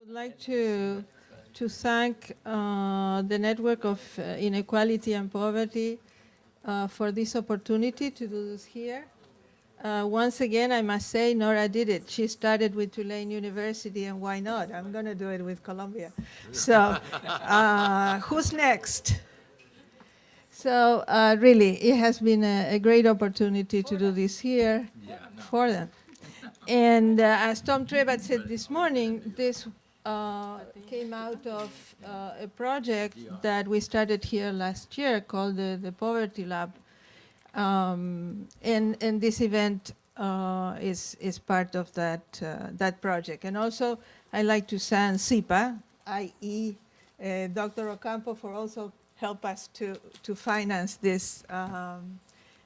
would like to thank the network of inequality and poverty for this opportunity to do this here. Once again, I must say, Nora did it. She started with Tulane University, and why not? I'm going to do it with Columbia. So who's next? So really, it has been a great opportunity to do this here for them. And as Tom Trebat said this morning, this came out of a project that we started here last year called the Poverty Lab. And this event is part of that project. And also, I'd like to thank SIPA, i.e. Dr. Ocampo, for also help us to finance this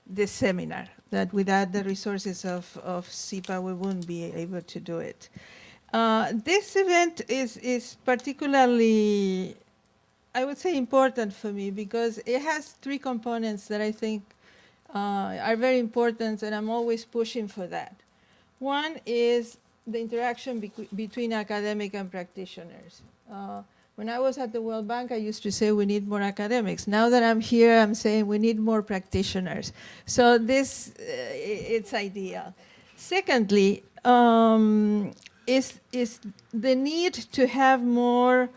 this seminar, that without the resources of SIPA, we wouldn't be able to do it. This event is particularly, I would say, important for me because it has three components that I think are very important, and I'm always pushing for that. One is the interaction between academic and practitioners. When I was at the World Bank, I used to say we need more academics. Now that I'm here, I'm saying we need more practitioners. So this, it's ideal. Secondly, is the need to have a more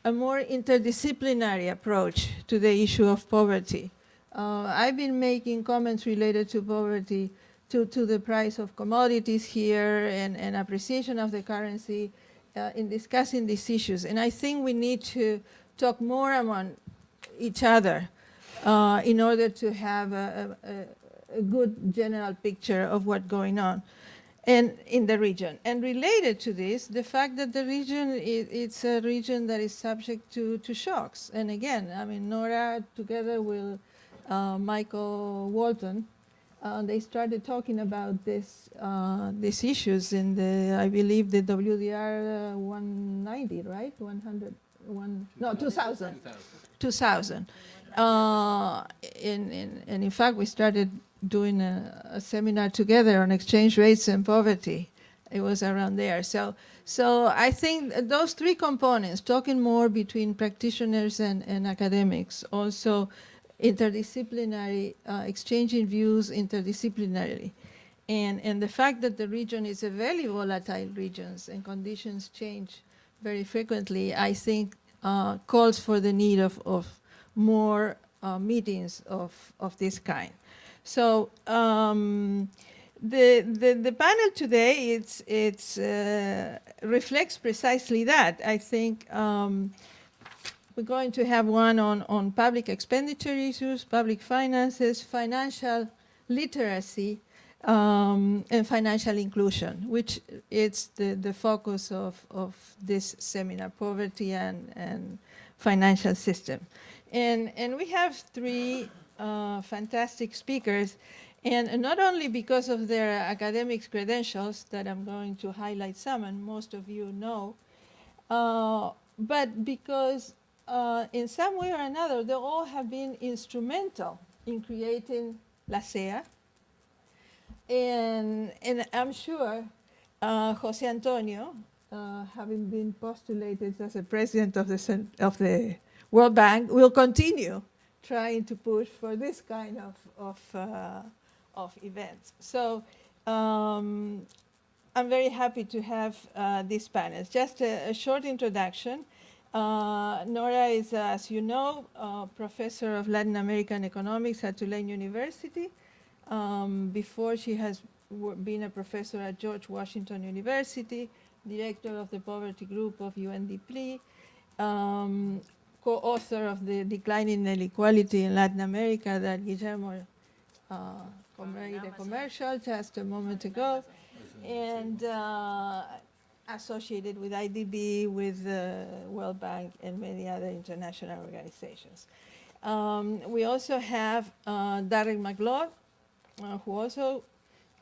interdisciplinary approach to the issue of poverty. I've been making comments related to poverty, to the price of commodities here and appreciation of the currency, in discussing these issues. And I think we need to talk more among each other in order to have a good general picture of what's going on and in the region. And related to this, the fact that the region, it's a region that is subject to shocks. And again, I mean, Nora, together with Michael Walton, they started talking about these issues in the, I believe, the WDR 190, right? 100, no, 2000. 2000. And in fact, we started doing a seminar together on exchange rates and poverty. It was around there. So I think those three components, talking more between practitioners and academics, also interdisciplinary, exchanging views interdisciplinarily. And the fact that the region is a very volatile region and conditions change very frequently, I think calls for the need of more meetings of this kind. So the panel today, it's reflects precisely that. I think we're going to have one on public expenditure issues, public finances, financial literacy, and financial inclusion, which is the focus of this seminar, poverty and financial system. And we have three fantastic speakers, and not only because of their academic credentials, that I'm going to highlight some, and most of you know, but because in some way or another, they all have been instrumental in creating LACEA. And I'm sure Jose Antonio, having been postulated as a president of the World Bank, will continue trying to push for this kind of events. So I'm very happy to have these panels. Just a short introduction. Nora is, as you know, professor of Latin American economics at Tulane University. Before, she has been a professor at George Washington University, director of the poverty group of UNDP, co-author of the Declining Inequality in Latin America that Guillermo made a commercial just a moment ago, and associated with IADB, with the World Bank, and many other international organizations. We also have Darren McLeod, who also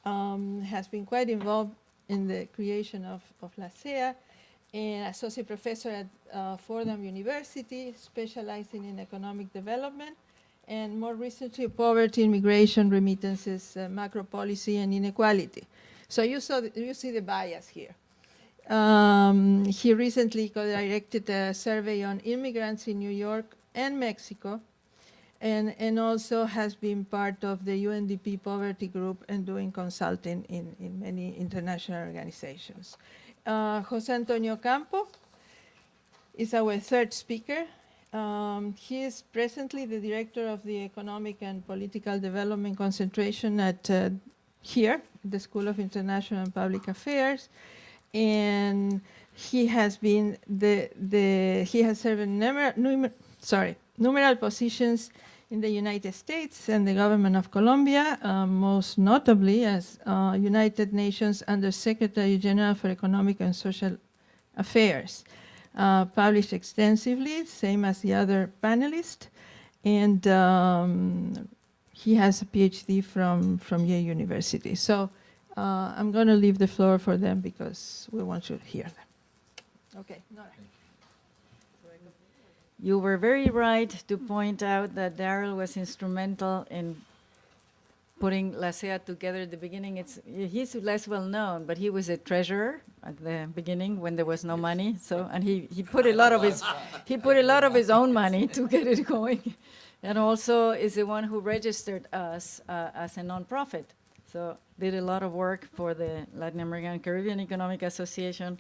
has been quite involved in the creation of LACEA, and associate professor at Fordham University, specializing in economic development, and more recently, poverty, immigration, remittances, macro policy, and inequality. So you see the bias here. He recently co-directed a survey on immigrants in New York and Mexico, and also has been part of the UNDP poverty group and doing consulting in many international organizations. Jose Antonio Campo is our third speaker. He is presently the director of the Economic and Political Development Concentration at here, the School of International and Public Affairs, and he has been he has served in numerous positions in the United States and the government of Colombia, most notably as United Nations Under Secretary General for Economic and Social Affairs. Published extensively, same as the other panelists, and he has a PhD from Yale University. So I'm going to leave the floor for them because we want to hear them. Okay, Nora. You were very right to point out that Daryl was instrumental in putting LACEA together at the beginning. He's less well known, but he was a treasurer at the beginning when there was no money. So, and he put a lot of his own money to get it going, and also is the one who registered us as a nonprofit. So did a lot of work for the Latin American and Caribbean Economic Association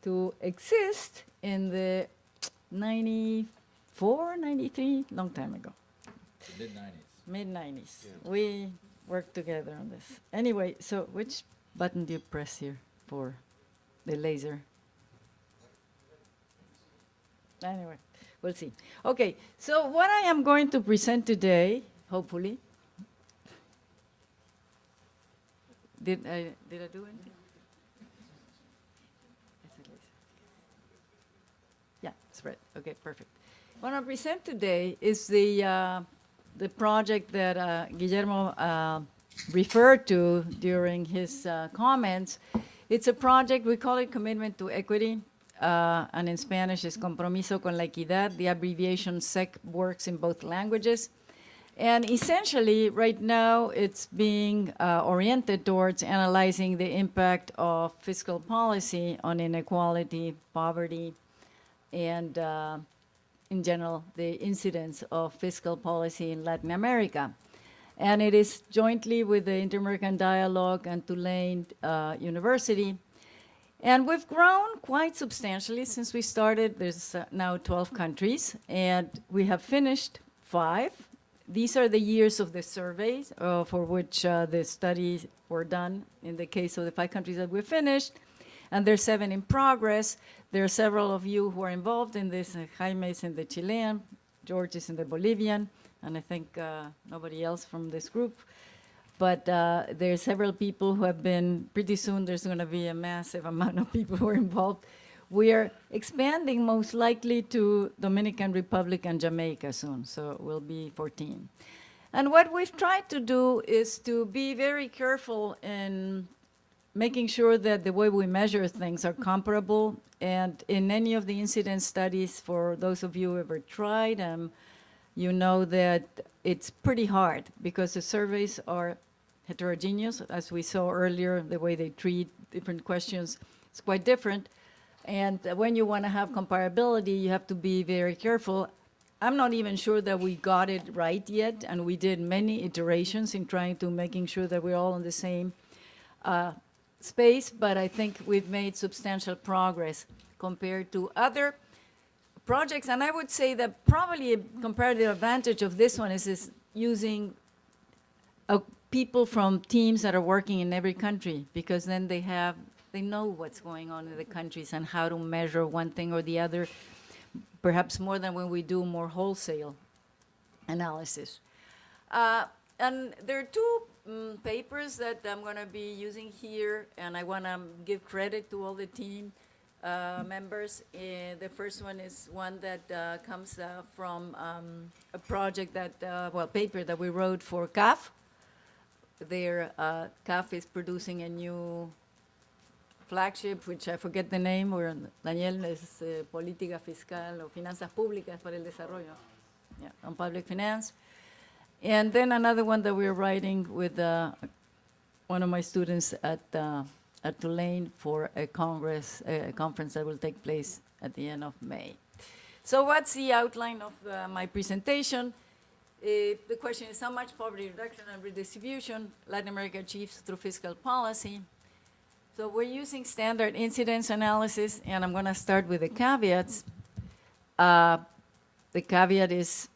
to exist in the 94, 93, long time ago. Mid-90s. Mid-90s. Yeah. We worked together on this. Anyway, so which button do you press here for the laser? Anyway, we'll see. Okay, so what I am going to present today, hopefully. Did I do anything? Yeah, it's red. Okay, perfect. What I present today is the project that Guillermo referred to during his comments. It's a project, we call it Commitment to Equity, and in Spanish is Compromiso con la Equidad. The abbreviation SEC works in both languages. And essentially, right now, it's being oriented towards analyzing the impact of fiscal policy on inequality, poverty, and in general, the incidence of fiscal policy in Latin America. And it is jointly with the Inter-American Dialogue and Tulane University. And we've grown quite substantially since we started. There's now 12 countries, and we have finished 5. These are the years of the surveys for which the studies were done in the case of the 5 countries that we finished. And there's 7 in progress. There are several of you who are involved in this. Jaime is in the Chilean, George is in the Bolivian, and I think nobody else from this group. But there are several people who have been, pretty soon there's going to be a massive amount of people who are involved. We are expanding most likely to Dominican Republic and Jamaica soon, so we'll be 14. And what we've tried to do is to be very careful in making sure that the way we measure things are comparable. And in any of the incidence studies, for those of you who ever tried them, you know that it's pretty hard because the surveys are heterogeneous. As we saw earlier, the way they treat different questions is quite different. And when you want to have comparability, you have to be very careful. I'm not even sure that we got it right yet, and we did many iterations in trying to making sure that we're all in the same space, but I think we've made substantial progress compared to other projects. And I would say that probably a comparative advantage of this one is using people from teams that are working in every country, because then they know what's going on in the countries and how to measure one thing or the other, perhaps more than when we do more wholesale analysis. And there are 2 papers that I'm going to be using here, and I want to give credit to all the team members. The first one is one that comes from a project that, paper that we wrote for CAF. CAF is producing a new flagship, which I forget the name, or Daniel, es Política Fiscal o Finanzas Públicas para el Desarrollo, on public finance. And then another one that we're writing with one of my students at at Tulane for a conference that will take place at the end of May. So what's the outline of my presentation? The question is how much poverty reduction and redistribution Latin America achieves through fiscal policy. So we're using standard incidence analysis, and I'm going to start with the caveats. The caveat is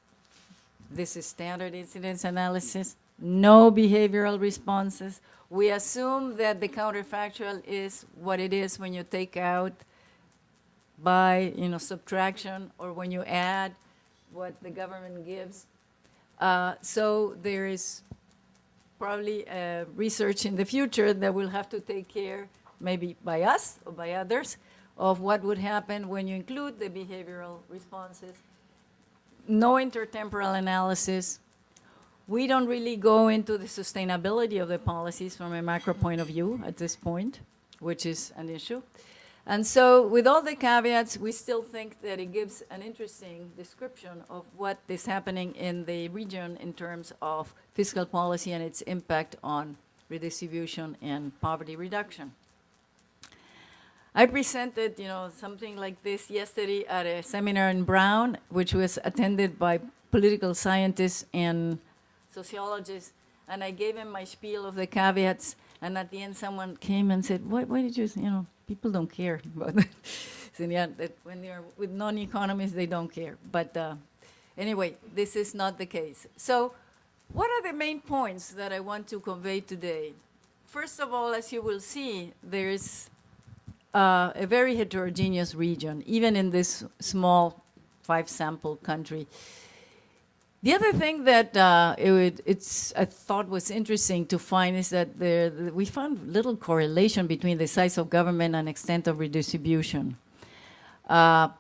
this is standard incidence analysis, no behavioral responses. We assume that the counterfactual is what it is when you take out by subtraction or when you add what the government gives. So there is probably research in the future that will have to take care, maybe by us or by others, of what would happen when you include the behavioral responses. No intertemporal analysis. We don't really go into the sustainability of the policies from a macro point of view at this point, which is an issue. And so with all the caveats, we still think that it gives an interesting description of what is happening in the region in terms of fiscal policy and its impact on redistribution and poverty reduction. I presented, something like this yesterday at a seminar in Brown, which was attended by political scientists and sociologists, and I gave him my spiel of the caveats, and at the end someone came and said, why did you, people don't care about that. So yeah, that when they're with non-economists, they don't care. But anyway, this is not the case. So what are the main points that I want to convey today? First of all, as you will see, there is a very heterogeneous region, even in this small 5-sample country. The other thing that I thought was interesting to find is that we found little correlation between the size of government and extent of redistribution. The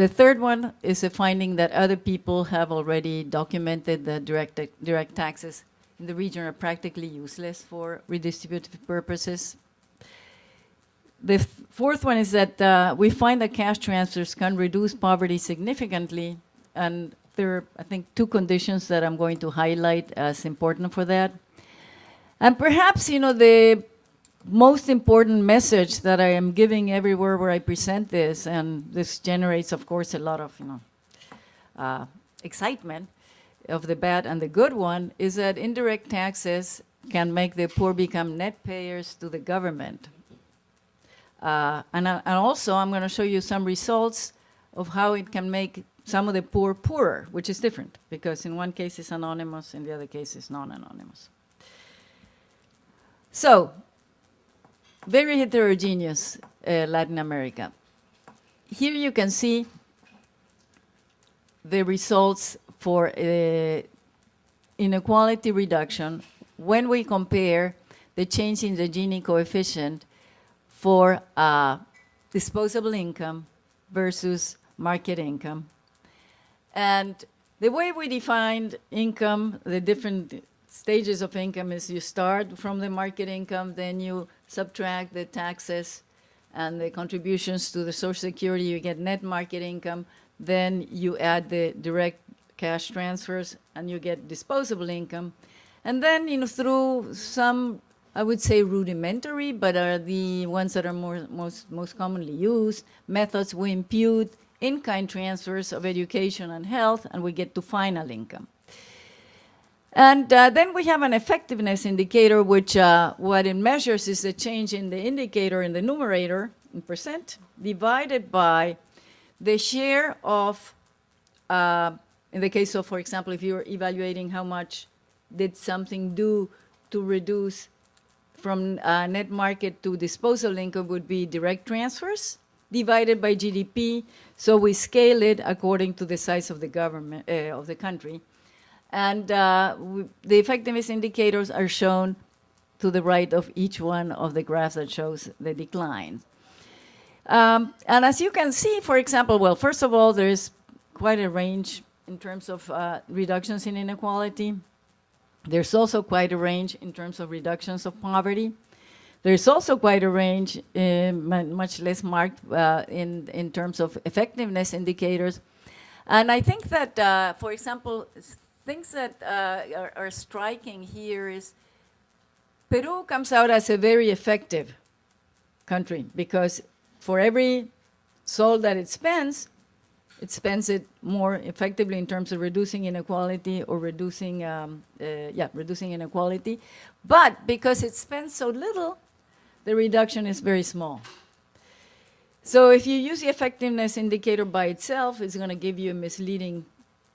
third one is a finding that other people have already documented that direct taxes in the region are practically useless for redistributive purposes. The fourth one is that we find that cash transfers can reduce poverty significantly, and there are, I think, 2 conditions that I'm going to highlight as important for that. And perhaps, the most important message that I am giving everywhere where I present this, and this generates, of course, a lot of, excitement of the bad and the good one, is that indirect taxes can make the poor become net payers to the government. And also, I'm going to show you some results of how it can make some of the poor poorer, which is different, because in one case it's anonymous, in the other case it's non-anonymous. So, very heterogeneous Latin America. Here you can see the results for inequality reduction when we compare the change in the Gini coefficient for disposable income versus market income. And the way we defined income, the different stages of income, is you start from the market income, then you subtract the taxes and the contributions to the Social Security, you get net market income, then you add the direct cash transfers and you get disposable income. And then, through some, I would say rudimentary, but are the ones that are most commonly used, methods, we impute in-kind transfers of education and health, and we get to final income. And then we have an effectiveness indicator, which what it measures is the change in the indicator in the numerator, in percent, divided by the share of, in the case of, for example, if you're evaluating how much did something do to reduce from net market to disposable income, would be direct transfers divided by GDP. So we scale it according to the size of the government, of the country. And the effectiveness indicators are shown to the right of each one of the graphs that shows the decline. And as you can see, for example, well, first of all, there's quite a range in terms of reductions in inequality. There's also quite a range in terms of reductions of poverty. There's also quite a range, much less marked in terms of effectiveness indicators. And I think that, for example, things that are striking here is Peru comes out as a very effective country, because for every sol that it spends it more effectively in terms of reducing inequality or reducing inequality. But because it spends so little, the reduction is very small. So if you use the effectiveness indicator by itself, it's going to give you a misleading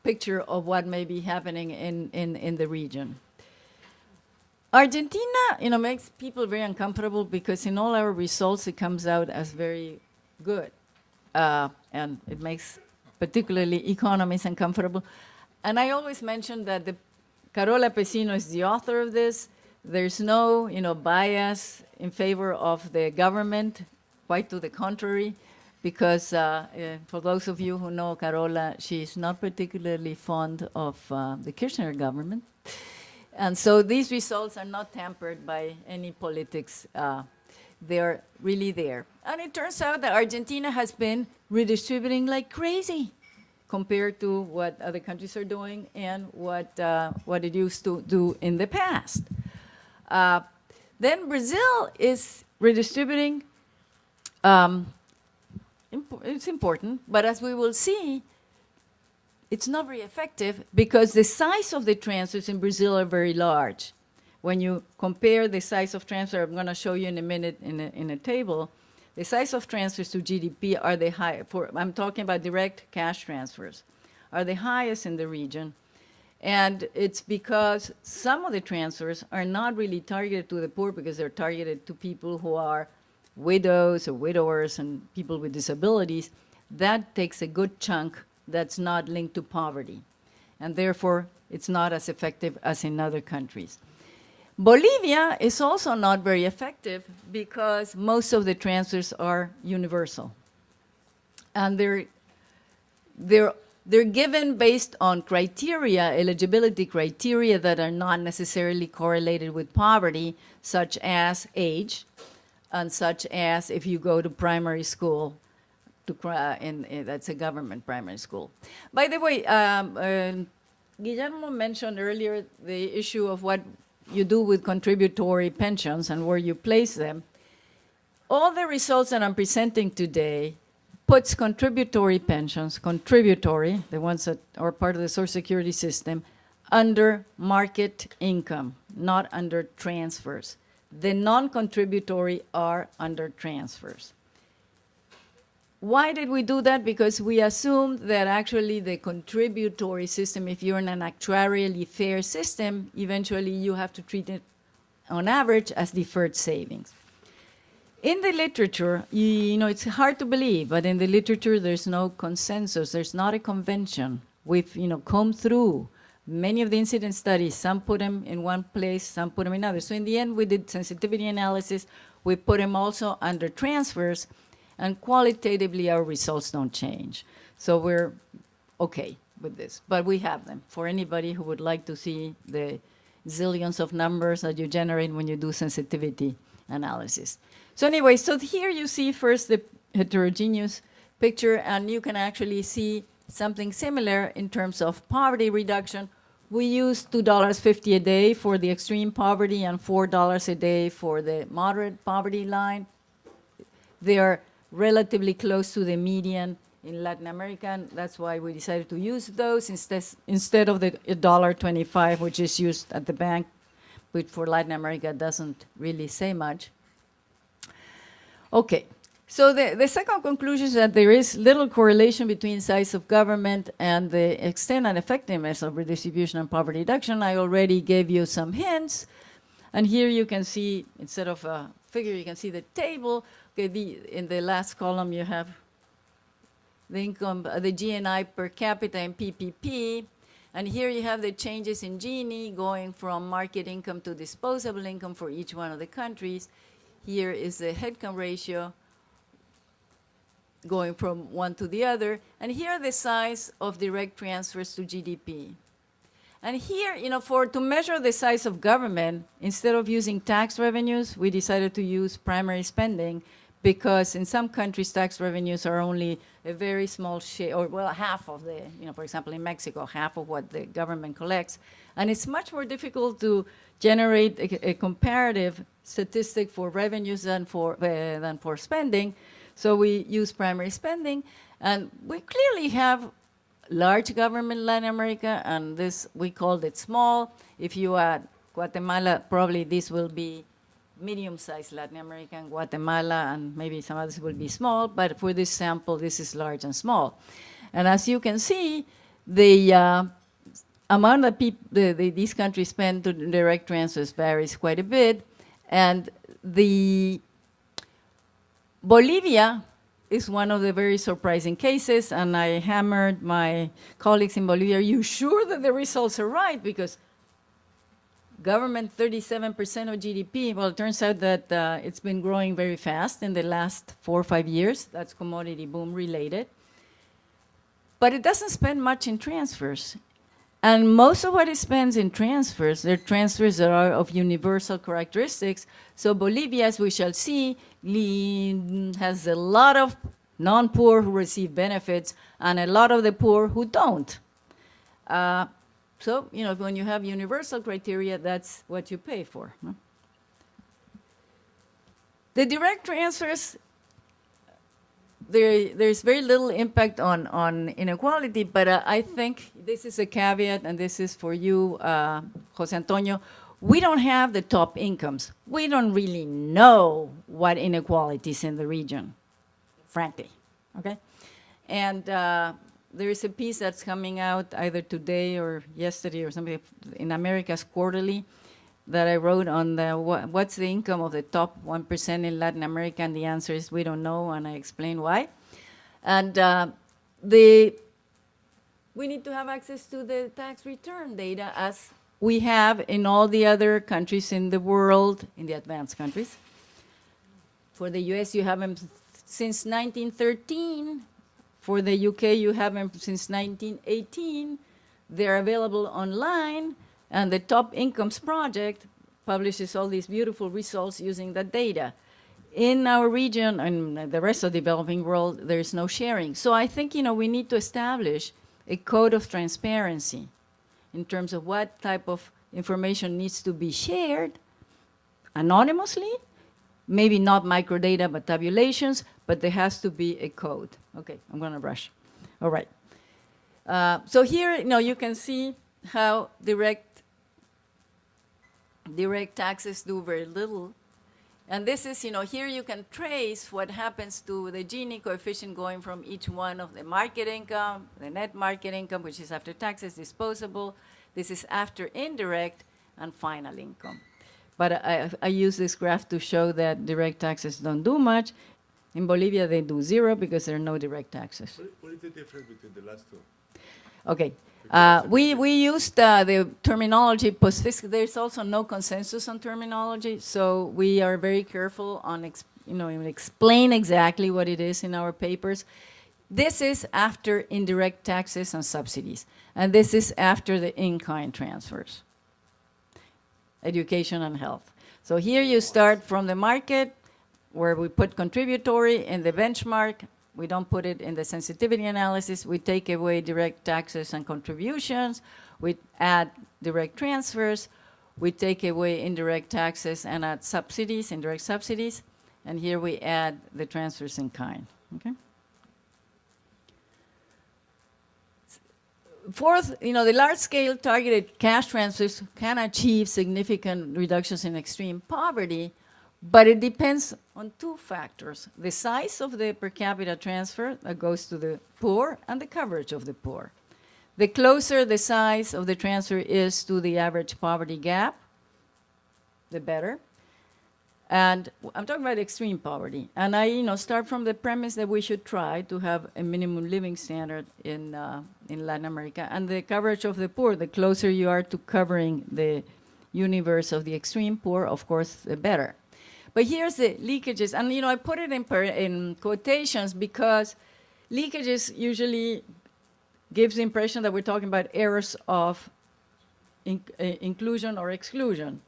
picture of what may be happening in the region. Argentina, makes people very uncomfortable because in all our results, it comes out as very good. And it makes particularly economies uncomfortable. And I always mention that Carola Pesino is the author of this. There's no, bias in favor of the government, quite to the contrary, because for those of you who know Carola, she's not particularly fond of the Kirchner government. And so these results are not tampered by any politics. They're really there. And it turns out that Argentina has been redistributing like crazy compared to what other countries are doing and what it used to do in the past. Then Brazil is redistributing. It's important, but as we will see, it's not very effective because the size of the transfers in Brazil are very large. When you compare the size of transfer, I'm going to show you in a minute in a table, the size of transfers to GDP are the high, I'm talking about direct cash transfers, are the highest in the region. And it's because some of the transfers are not really targeted to the poor because they're targeted to people who are widows or widowers and people with disabilities. That takes a good chunk that's not linked to poverty. And therefore, it's not as effective as in other countries. Bolivia is also not very effective because most of the transfers are universal. And they're given based on criteria, eligibility criteria that are not necessarily correlated with poverty, such as age, and such as if you go to primary school, that's a government primary school. By the way, Guillermo mentioned earlier the issue of what you do with contributory pensions and where you place them. All the results that I'm presenting today puts contributory pensions, the ones that are part of the Social Security system, under market income, not under transfers. The non-contributory are under transfers. Why did we do that? Because we assumed that actually the contributory system, if you're in an actuarially fair system, eventually you have to treat it on average as deferred savings. In the literature, it's hard to believe, but in the literature there's no consensus. There's not a convention. We've combed through many of the incident studies. Some put them in one place, some put them in others. So in the end, we did sensitivity analysis. We put them also under transfers. And qualitatively, our results don't change. So we're okay with this. But we have them for anybody who would like to see the zillions of numbers that you generate when you do sensitivity analysis. So anyway, so here you see first the heterogeneous picture, and you can actually see something similar in terms of poverty reduction. We use $2.50 a day for the extreme poverty and $4 a day for the moderate poverty line. They are relatively close to the median in Latin America, and that's why we decided to use those instead of the $1.25, which is used at the bank, which for Latin America doesn't really say much. Okay, so the second conclusion is that there is little correlation between size of government and the extent and effectiveness of redistribution and poverty reduction. I already gave you some hints, and here you can see, instead of a figure, you can see the table. Okay, in the last column, you have the income, the GNI per capita in PPP. And here you have the changes in Gini going from market income to disposable income for each one of the countries. Here is the headcount ratio going from one to the other. And here the size of direct transfers to GDP. And here, to measure the size of government, instead of using tax revenues, we decided to use primary spending, because in some countries tax revenues are only a very small share, or well, half of the, for example, in Mexico, half of what the government collects. And it's much more difficult to generate a comparative statistic for revenues than for spending. So we use primary spending, and we clearly have large government in Latin America, and this, we called it small. If you add Guatemala, probably this will be medium-sized Latin America and Guatemala, and maybe some others will be small, but for this sample, this is large and small. And as you can see, the amount that these countries spend to direct transfers varies quite a bit, and Bolivia is one of the very surprising cases, and I hammered my colleagues in Bolivia, are you sure that the results are right? Because government 37% of GDP, well, it turns out that it's been growing very fast in the last 4 or 5 years. That's commodity boom related. But it doesn't spend much in transfers. And most of what it spends in transfers, they're transfers that are of universal characteristics. So Bolivia, as we shall see, has a lot of non-poor who receive benefits and a lot of the poor who don't. So, when you have universal criteria, that's what you pay for. Huh? The direct transfers, there's very little impact on inequality, but I think this is a caveat, and this is for you, Jose Antonio. We don't have the top incomes. We don't really know what inequality is in the region, frankly, okay? And there is a piece that's coming out either today or yesterday or something in America's Quarterly that I wrote on what's the income of the top 1% in Latin America, and the answer is we don't know, and I explain why. And we need to have access to the tax return data as we have in all the other countries in the world, in the advanced countries. For the US, you have them since 1913. For the UK, you have them since 1918. They're available online, and the Top Incomes Project publishes all these beautiful results using that data. In our region and the rest of the developing world, there's no sharing. So I think, we need to establish a code of transparency in terms of what type of information needs to be shared anonymously, maybe not microdata, but tabulations, but there has to be a code. Okay, I'm going to rush. All right. So here, you can see how direct taxes do very little. And this is, here you can trace what happens to the Gini coefficient going from each one of the market income, the net market income, which is after taxes, disposable. This is after indirect, and final income. But I use this graph to show that direct taxes don't do much. In Bolivia, they do 0 because there are no direct taxes. What is the difference between the last two? Okay. We used the terminology post-fiscal. There's also no consensus on terminology, so we are very careful on explain exactly what it is in our papers. This is after indirect taxes and subsidies, and this is after the in-kind transfers, education and health. So here you start from the market, where we put contributory in the benchmark. We don't put it in the sensitivity analysis. We take away direct taxes and contributions. We add direct transfers. We take away indirect taxes and add subsidies, indirect subsidies. And here we add the transfers in kind. Okay. Fourth, the large-scale targeted cash transfers can achieve significant reductions in extreme poverty, but it depends on two factors: the size of the per capita transfer that goes to the poor and the coverage of the poor. The closer the size of the transfer is to the average poverty gap, the better. And I'm talking about extreme poverty. And I start from the premise that we should try to have a minimum living standard in Latin America. And the coverage of the poor, the closer you are to covering the universe of the extreme poor, of course, the better. But here's the leakages. And, I put it in quotations because leakages usually gives the impression that we're talking about errors of inclusion or exclusion.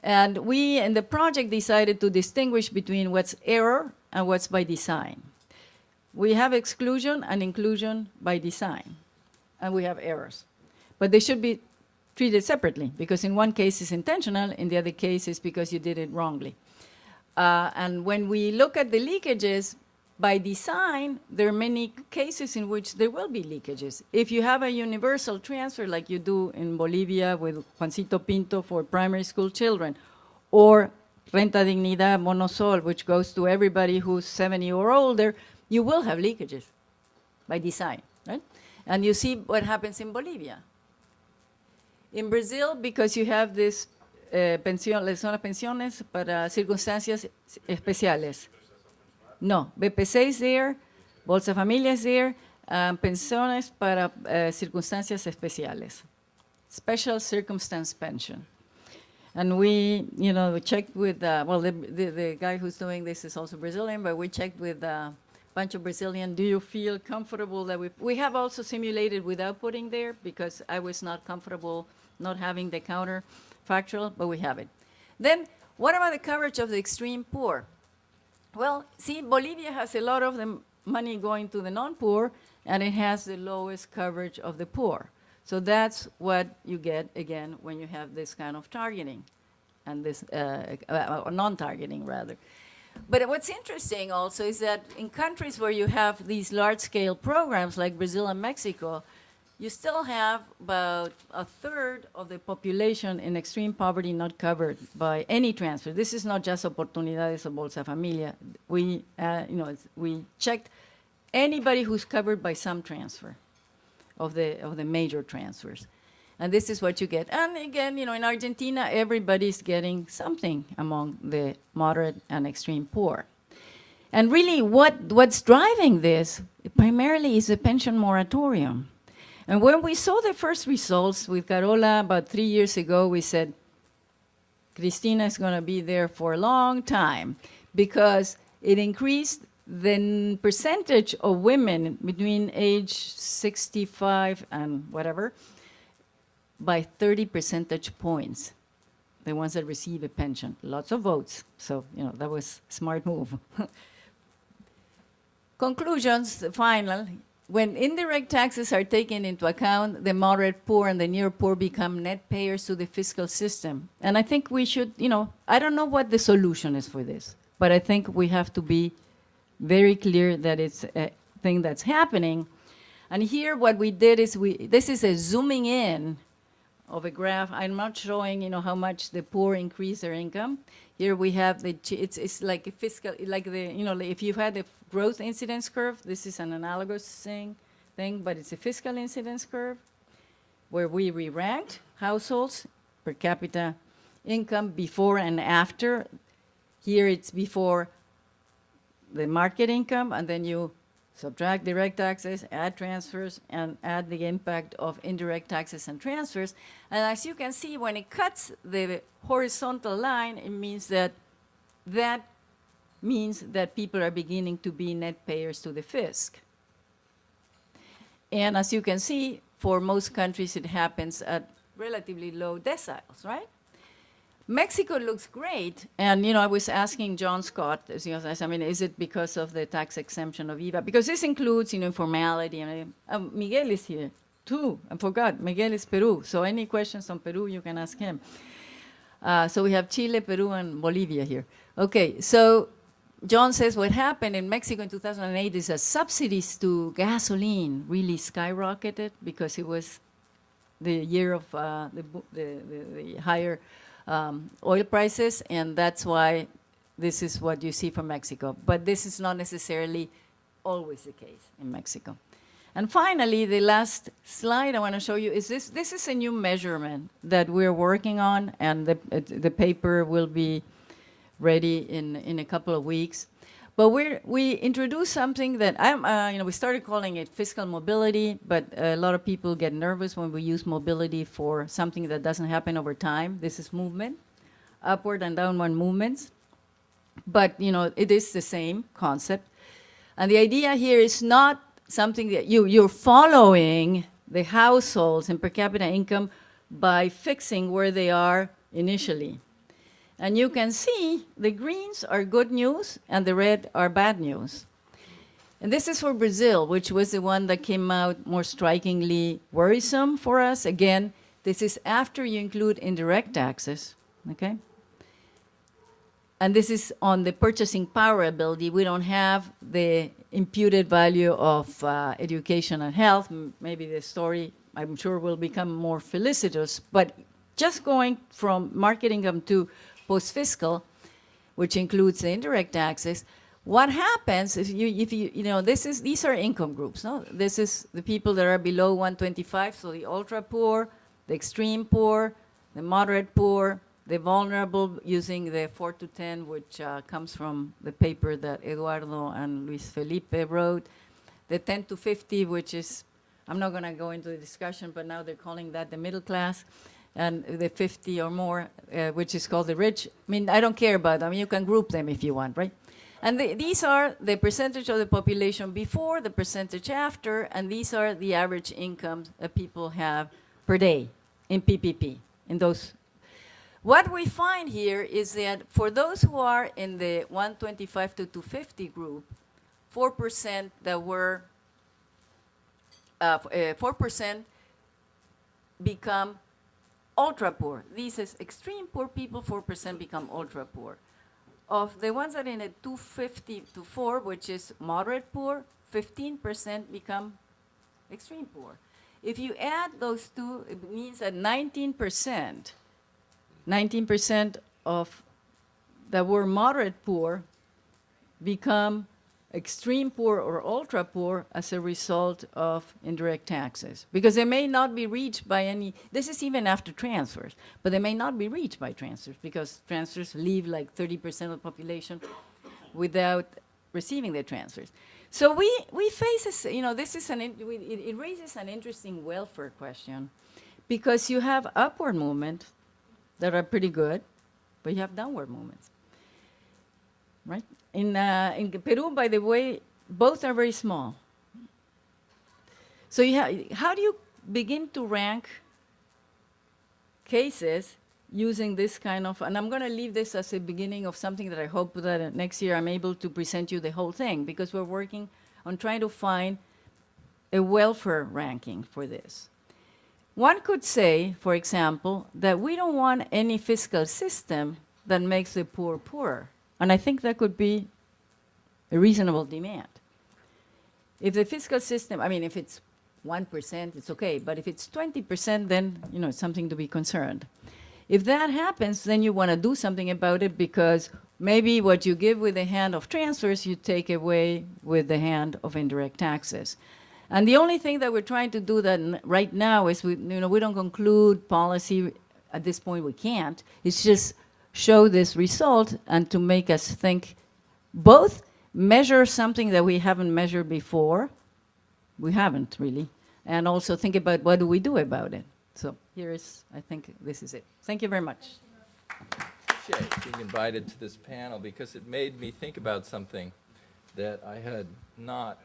And we, in the project, decided to distinguish between what's error and what's by design. We have exclusion and inclusion by design, and we have errors. But they should be treated separately, because in one case it's intentional, in the other case it's because you did it wrongly. And when we look at the leakages, by design, there are many cases in which there will be leakages. If you have a universal transfer, like you do in Bolivia with Juancito Pinto for primary school children, or Renta Dignidad Monosol, which goes to everybody who's 70 or older, you will have leakages by design, right? And you see what happens in Bolivia. In Brazil, because you have this son las pensiones para circunstancias especiales. No, BPC is there, Bolsa Familia is there, pensiones para circunstancias especiales, special circumstance pension. And we checked with, the guy who's doing this is also Brazilian, but we checked with a bunch of Brazilian. Do you feel comfortable that we have also simulated without putting there, because I was not comfortable not having the counterfactual, but we have it. Then, what about the coverage of the extreme poor? Well, see, Bolivia has a lot of the money going to the non-poor, and it has the lowest coverage of the poor. So that's what you get, again, when you have this kind of targeting, and this non-targeting, rather. But what's interesting also is that in countries where you have these large-scale programs like Brazil and Mexico, you still have about a third of the population in extreme poverty not covered by any transfer. This is not just Oportunidades or Bolsa Familia. We checked anybody who's covered by some transfer of the major transfers. And this is what you get. And again, in Argentina, everybody's getting something among the moderate and extreme poor. And really, what's driving this primarily is the pension moratorium. And when we saw the first results with Carola about 3 years ago, we said, Cristina is going to be there for a long time, because it increased the percentage of women between age 65 and whatever by 30 percentage points, the ones that receive a pension. Lots of votes. So, that was a smart move. Conclusions, the final. When indirect taxes are taken into account, the moderate poor and the near poor become net payers to the fiscal system. And I think we should, I don't know what the solution is for this, but I think we have to be very clear that it's a thing that's happening. And here what we did is this is a zooming in of a graph. I'm not showing, how much the poor increase their income. Here we have it's like a fiscal, like if you had a growth incidence curve, this is an analogous thing, but it's a fiscal incidence curve where we re-ranked households per capita income before and after. Here it's before the market income, and then you subtract direct taxes, add transfers, and add the impact of indirect taxes and transfers. And as you can see, when it cuts the horizontal line, it means that people are beginning to be net payers to the fisc. And as you can see, for most countries, it happens at relatively low deciles, right? Mexico looks great, and I was asking John Scott, is it because of the tax exemption of IVA? Because this includes, informality. And Miguel is here too. I forgot, Miguel is Peru. So any questions on Peru, you can ask him. So we have Chile, Peru, and Bolivia here. Okay, so John says what happened in Mexico in 2008 is that subsidies to gasoline really skyrocketed because it was the year of the higher oil prices, and that's why this is what you see from Mexico. But this is not necessarily always the case in Mexico. And finally, the last slide I want to show you is this. This is a new measurement that we're working on, and the paper will be ready in a couple of weeks. But we introduced something that we started calling it fiscal mobility, but a lot of people get nervous when we use mobility for something that doesn't happen over time. This is movement, upward and downward movements. But, it is the same concept. And the idea here is not something that you're following the households and per capita income by fixing where they are initially. And you can see the greens are good news and the red are bad news. And this is for Brazil, which was the one that came out more strikingly worrisome for us. Again, this is after you include indirect taxes, okay? And this is on the purchasing power ability. We don't have the imputed value of education and health. Maybe the story, I'm sure, will become more felicitous. But just going from market income to post-fiscal, which includes the indirect taxes, what happens if you know, these are income groups, no? This is the people that are below 125, so the ultra poor, the extreme poor, the moderate poor, the vulnerable, using the 4 to 10, which comes from the paper that Eduardo and Luis Felipe wrote, the 10 to 50, which is, I'm not going to go into the discussion, but now they're calling that the middle class, and the 50 or more, which is called the rich. I mean, I don't care about them. I mean, you can group them if you want, right? And these are the percentage of the population before, the percentage after, and these are the average incomes that people have per day in PPP, in those. What we find here is that for those who are in the 125 to 250 group, 4% that were, 4% become ultra poor. These is extreme poor people, 4% become ultra poor. Of the ones that are in a 250 to 4, which is moderate poor, 15% become extreme poor. If you add those two, it means that 19% of that were moderate poor become extreme poor or ultra poor as a result of indirect taxes. Because they may not be reached by any, this is even after transfers, but they may not be reached by transfers because transfers leave like 30% of the population without receiving the transfers. So we face this, you know, this is it raises an interesting welfare question because you have upward movement that are pretty good, but you have downward movements, right? In Peru, by the way, both are very small. So how do you begin to rank cases using this kind of, and I'm going to leave this as a beginning of something that I hope that next year I'm able to present you the whole thing, because we're working on trying to find a welfare ranking for this. One could say, for example, that we don't want any fiscal system that makes the poor poorer. And I think that could be a reasonable demand. If the fiscal system, I mean, if it's 1%, it's okay. But if it's 20%, then, you know, it's something to be concerned. If that happens, then you want to do something about it because maybe what you give with the hand of transfers, you take away with the hand of indirect taxes. And the only thing that we're trying to do that right now is we don't conclude policy at this point. We can't. It's just show this result and to make us think, both measure something that we haven't measured before, we haven't really, and also think about what do we do about it. So here is, I think this is it. Thank you very much. Appreciate being invited to this panel because it made me think about something that I had not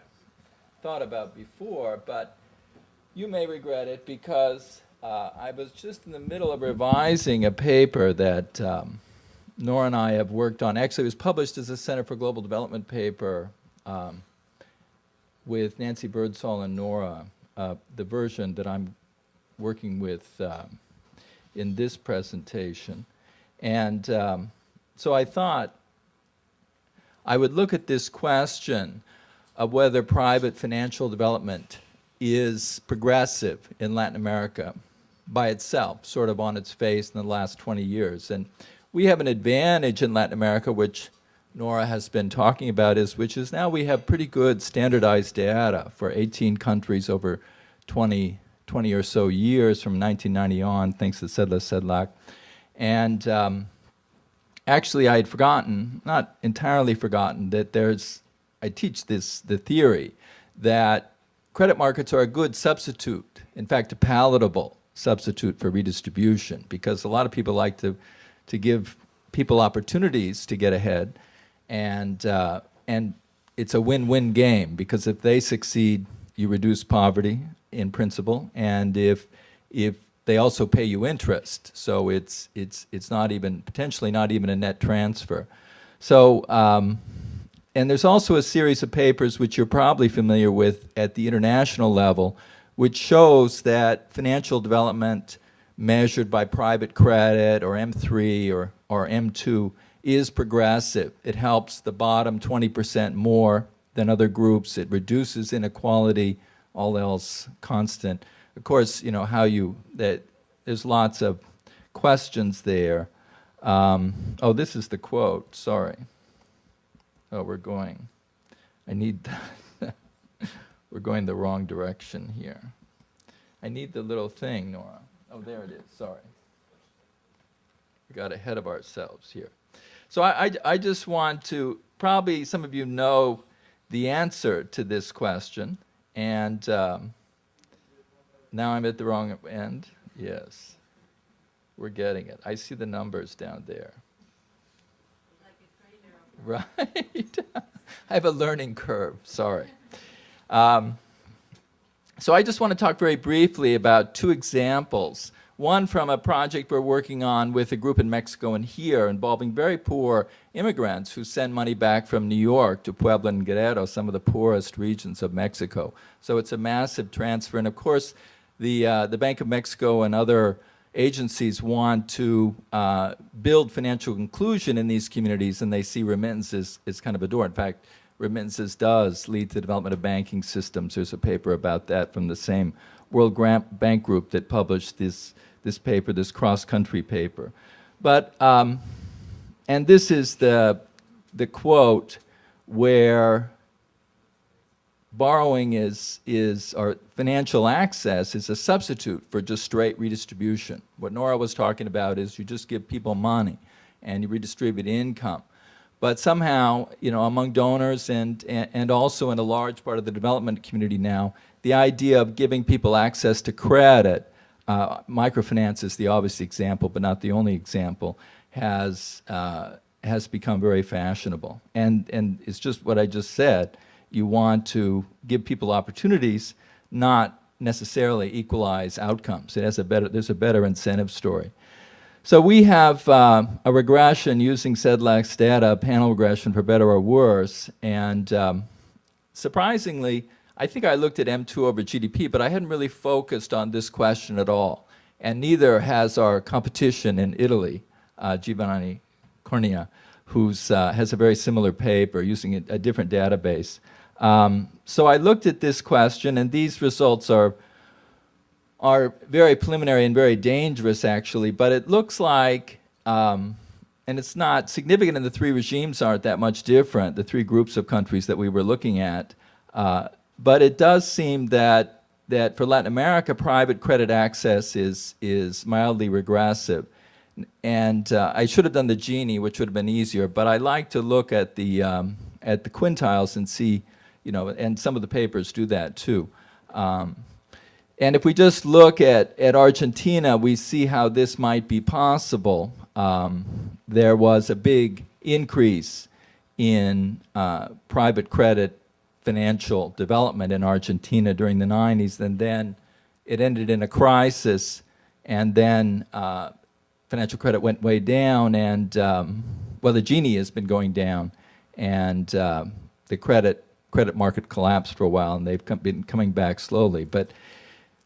thought about before, but you may regret it because I was just in the middle of revising a paper that Nora and I have worked on. Actually, it was published as a Center for Global Development paper with Nancy Birdsall and Nora, the version that I'm working with in this presentation. And so I thought I would look at this question of whether private financial development is progressive in Latin America by itself, sort of on its face in the last 20 years. And we have an advantage in Latin America, which Nora has been talking about, which is now we have pretty good standardized data for 18 countries over 20 or so years from 1990 on, thanks to CEDLA-CEDLAC. And actually I had forgotten, not entirely forgotten, that I teach the theory that credit markets are a good substitute, in fact, a palatable substitute for redistribution, because a lot of people like to give people opportunities to get ahead, and it's a win-win game, because if they succeed, you reduce poverty in principle, and if they also pay you interest. So it's not even, potentially not even a net transfer. So, and there's also a series of papers which you're probably familiar with at the international level, which shows that financial development measured by private credit or M3 or M2 is progressive. It helps the bottom 20% more than other groups. It reduces inequality, all else constant. Of course, you know, there's lots of questions there. Oh, this is the quote, sorry. Oh, we're going the wrong direction here. I need the little thing, Nora. Oh, there it is, sorry. We got ahead of ourselves here. So I just want to, probably some of you know the answer to this question, and now I'm at the wrong end. Yes, we're getting it. I see the numbers down there. Right. I have a learning curve, sorry. So I just want to talk very briefly about two examples. One from a project we're working on with a group in Mexico and here involving very poor immigrants who send money back from New York to Puebla and Guerrero, some of the poorest regions of Mexico. So it's a massive transfer. And of course, the Bank of Mexico and other agencies want to build financial inclusion in these communities, and they see remittances as kind of a door. In fact, remittances does lead to the development of banking systems. There's a paper about that from the same World Bank Group that published this paper, this cross-country paper. But, and this is the quote where borrowing or financial access is a substitute for just straight redistribution. What Nora was talking about is you just give people money and you redistribute income. But somehow, you know, among donors and also in a large part of the development community now, the idea of giving people access to credit, microfinance is the obvious example, but not the only example, has become very fashionable. And it's just what I just said. You want to give people opportunities, not necessarily equalize outcomes. There's a better incentive story. So we have a regression using SEDLAC's data, a panel regression for better or worse, and surprisingly, I think I looked at M2 over GDP, but I hadn't really focused on this question at all, and neither has our competition in Italy, Giovanni Cornia, who has a very similar paper using a different database. So I looked at this question, and these results are very preliminary and very dangerous, actually, but it looks like, and it's not significant, and the three regimes aren't that much different, the three groups of countries that we were looking at, but it does seem that for Latin America, private credit access is mildly regressive. And I should have done the Gini, which would have been easier, but I like to look at the quintiles and see, you know, and some of the papers do that too. And if we just look at Argentina, we see how this might be possible. There was a big increase in private credit financial development in Argentina during the 90s, and then it ended in a crisis, and then financial credit went way down, and well, the Gini has been going down, and the credit market collapsed for a while, and they've been coming back slowly. But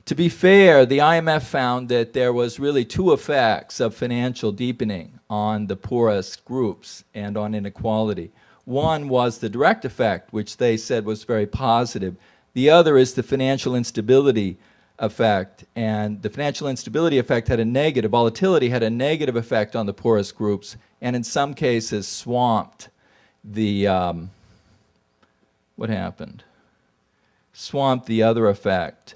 to be fair, the IMF found that there was really two effects of financial deepening on the poorest groups and on inequality. One was the direct effect, which they said was very positive. The other is the financial instability effect, and the financial instability effect had a negative, volatility had a negative effect on the poorest groups, and in some cases swamped the, what happened? Swamped the other effect.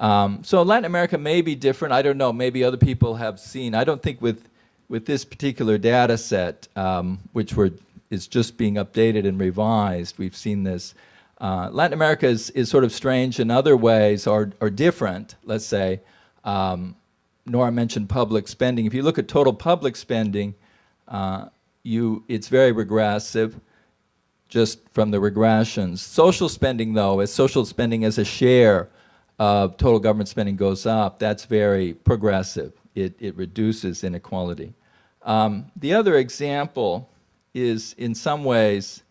So Latin America may be different, I don't know, maybe other people have seen, I don't think with this particular data set, which is just being updated and revised, we've seen this. Latin America is sort of strange in other ways, or different, let's say. Nora mentioned public spending. If you look at total public spending, it's very regressive, just from the regressions. Social spending, though, social spending as a share total government spending goes up, that's very progressive. It reduces inequality. The other example is in some ways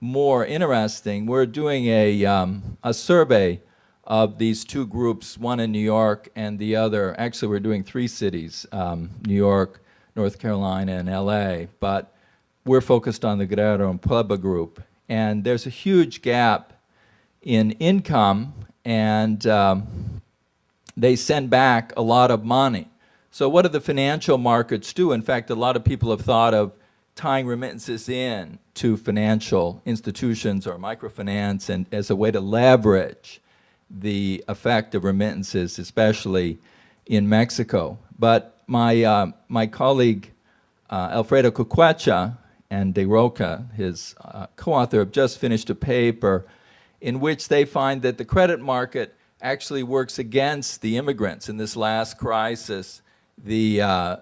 more interesting. We're doing a survey of these two groups, one in New York and the other, actually we're doing 3 cities, New York, North Carolina, and LA, but we're focused on the Guerrero and Puebla group. And there's a huge gap in income, and they send back a lot of money. So what do the financial markets do? In fact, a lot of people have thought of tying remittances in to financial institutions or microfinance and as a way to leverage the effect of remittances, especially in Mexico. But my colleague Alfredo Cucuecha and De Roca, his co-author, have just finished a paper in which they find that the credit market actually works against the immigrants. In this last crisis, the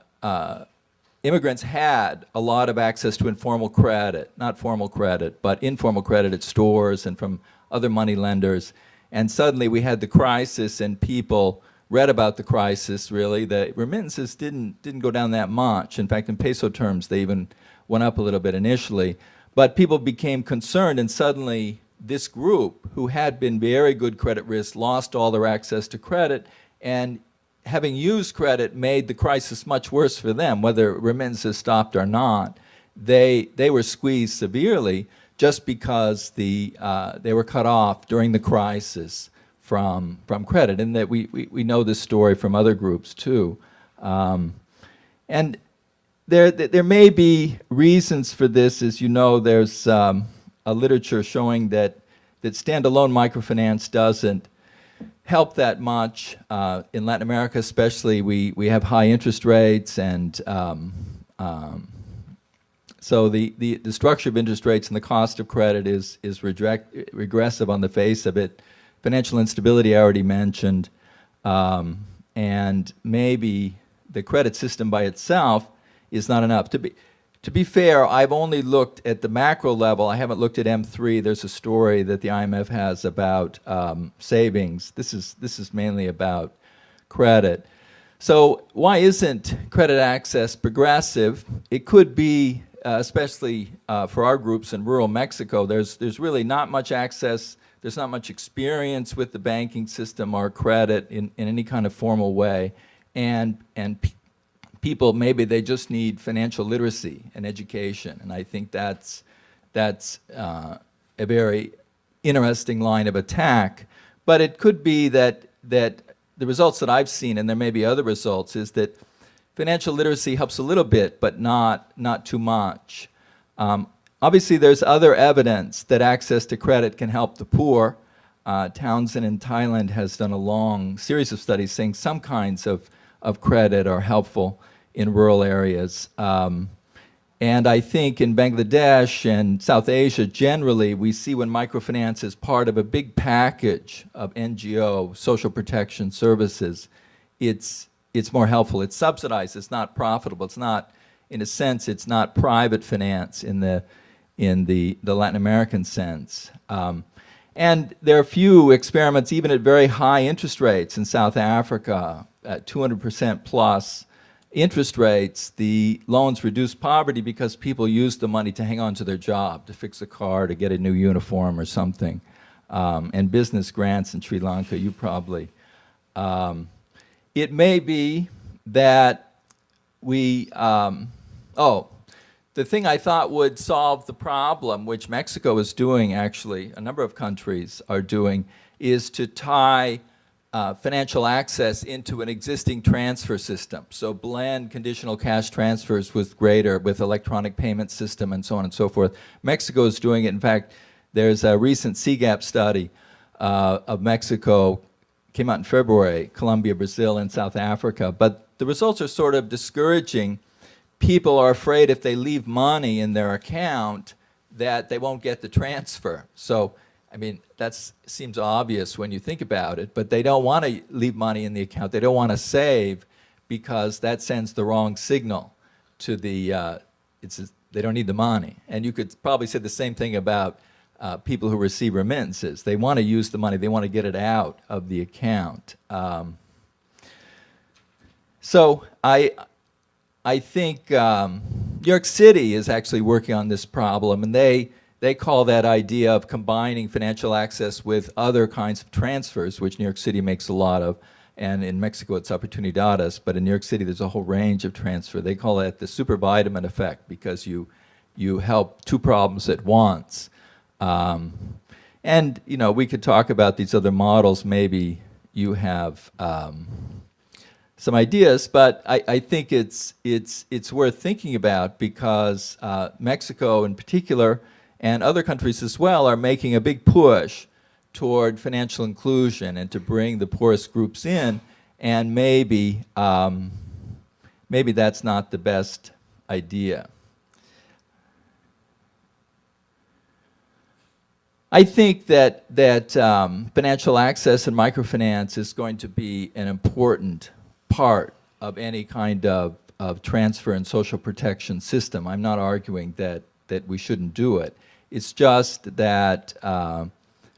immigrants had a lot of access to informal credit, not formal credit, but informal credit at stores and from other money lenders. And suddenly we had the crisis, and people read about the crisis, really. The remittances didn't go down that much. In fact, in peso terms, they even went up a little bit initially. But people became concerned, and suddenly this group, who had been very good credit risk, lost all their access to credit, and having used credit made the crisis much worse for them, whether remittances stopped or not. They were squeezed severely just because they were cut off during the crisis from credit, and that we know this story from other groups too. And there may be reasons for this. As you know, there's a literature showing that standalone microfinance doesn't help that much. In Latin America especially, we have high interest rates, and so the structure of interest rates and the cost of credit is regressive on the face of it. Financial instability I already mentioned, and maybe the credit system by itself is not enough. To be fair, I've only looked at the macro level. I haven't looked at M3. There's a story that the IMF has about savings. This is mainly about credit. So why isn't credit access progressive? It could be, especially for our groups in rural Mexico, there's really not much access. There's not much experience with the banking system or credit in any kind of formal way. And people, maybe they just need financial literacy and education. And I think that's a very interesting line of attack. But it could be that the results that I've seen, and there may be other results, is that financial literacy helps a little bit, but not too much. Obviously, there's other evidence that access to credit can help the poor. Townsend in Thailand has done a long series of studies saying some kinds of credit are helpful in rural areas. And I think in Bangladesh and South Asia, generally, we see when microfinance is part of a big package of NGO, social protection services, it's more helpful. It's subsidized. It's not profitable. It's not, in a sense, it's not private finance in the Latin American sense. And there are a few experiments, even at very high interest rates in South Africa, at 200% plus interest rates, the loans reduce poverty because people use the money to hang on to their job, to fix a car, to get a new uniform or something. And business grants in Sri Lanka, you probably. It may be that the thing I thought would solve the problem, which Mexico is doing actually, a number of countries are doing, is to tie financial access into an existing transfer system. So blend conditional cash transfers with electronic payment system and so on and so forth. Mexico is doing it. In fact, there's a recent CGAP study of Mexico, came out in February, Colombia, Brazil, and South Africa. But the results are sort of discouraging. People are afraid if they leave money in their account that they won't get the transfer. So, I mean, that seems obvious when you think about it, but they don't want to leave money in the account. They don't want to save because that sends the wrong signal to they don't need the money. And you could probably say the same thing about people who receive remittances. They want to use the money. They want to get it out of the account. So I think New York City is actually working on this problem, and they call that idea of combining financial access with other kinds of transfers, which New York City makes a lot of, and in Mexico it's oportunidades, but in New York City there's a whole range of transfer. They call that the supervitamin effect, because you help two problems at once. And you know, we could talk about these other models. Maybe you have some ideas, but I think it's worth thinking about, because Mexico in particular and other countries as well are making a big push toward financial inclusion and to bring the poorest groups in, and maybe that's not the best idea. I think that financial access and microfinance is going to be an important part of any kind of transfer and social protection system. I'm not arguing that we shouldn't do it. It's just that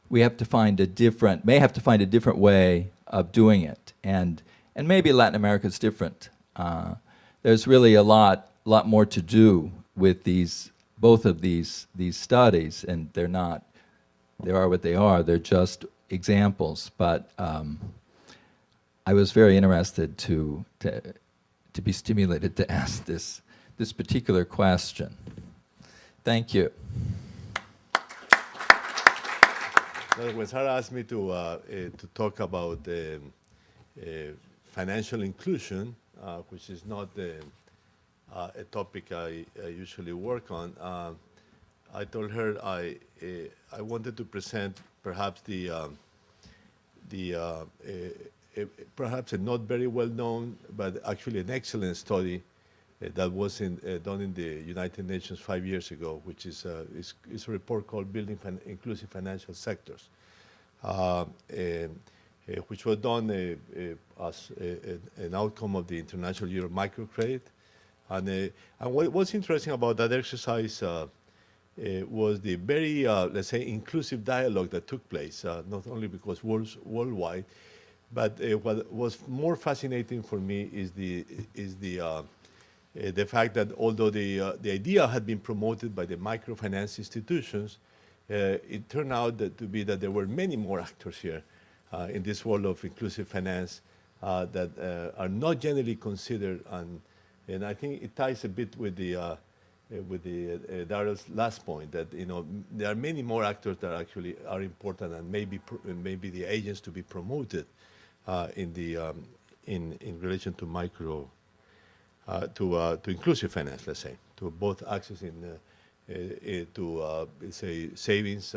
we have to find may have to find a different way of doing it, and maybe Latin America is different. There's really a lot more to do with both of these studies, and they are what they are. They're just examples, but I was very interested to be stimulated to ask this particular question. Thank you. Well, when Sara asked me to talk about financial inclusion, which is not a topic I usually work on, I told her I wanted to present perhaps perhaps a not very well known, but actually an excellent study that was done in the United Nations 5 years ago, which is a report called Building Inclusive Financial Sectors, which was done as an outcome of the International Year of Microcredit. And what's interesting about that exercise was the very, let's say, inclusive dialogue that took place, not only because worldwide, but what was more fascinating for me is the fact that although the idea had been promoted by the microfinance institutions, it turned out to be that there were many more actors here in this world of inclusive finance that are not generally considered, and I think it ties a bit with Darrell's last point, that there are many more actors that actually are important, and maybe the agents to be promoted in relation to to inclusive finance, let's say, to both access to say savings,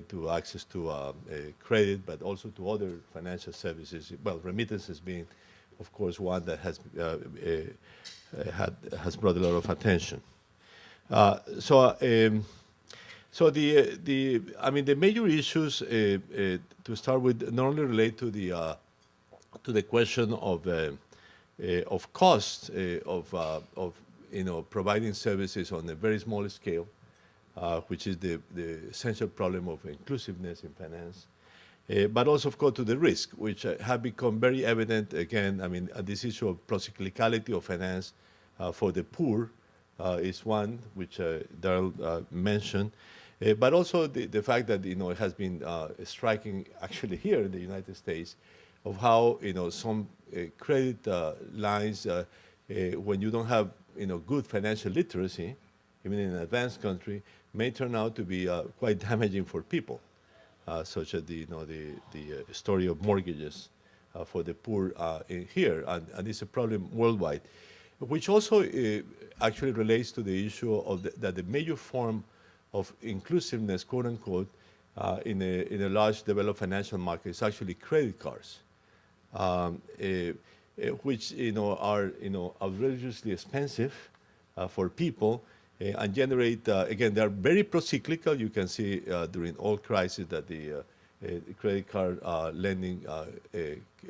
to access to credit, but also to other financial services. Well, remittances being, of course, one that has brought a lot of attention. So the major issues to start with not only relate to the question of costs of providing services on a very small scale, which is the essential problem of inclusiveness in finance, but also, of course, to the risk, which have become very evident again. I mean, this issue of procyclicality of finance for the poor is one which Darrell mentioned, but also the fact that it has been striking actually here in the United States, of how some credit lines, when you don't have good financial literacy, even in an advanced country, may turn out to be quite damaging for people, such as the story of mortgages for the poor here, and it's a problem worldwide, which also actually relates to the issue of that the major form of inclusiveness, quote unquote, in a large developed financial market is actually credit cards, which are outrageously expensive for people, and generate again, they are very procyclical. You can see during all crises that the credit card lending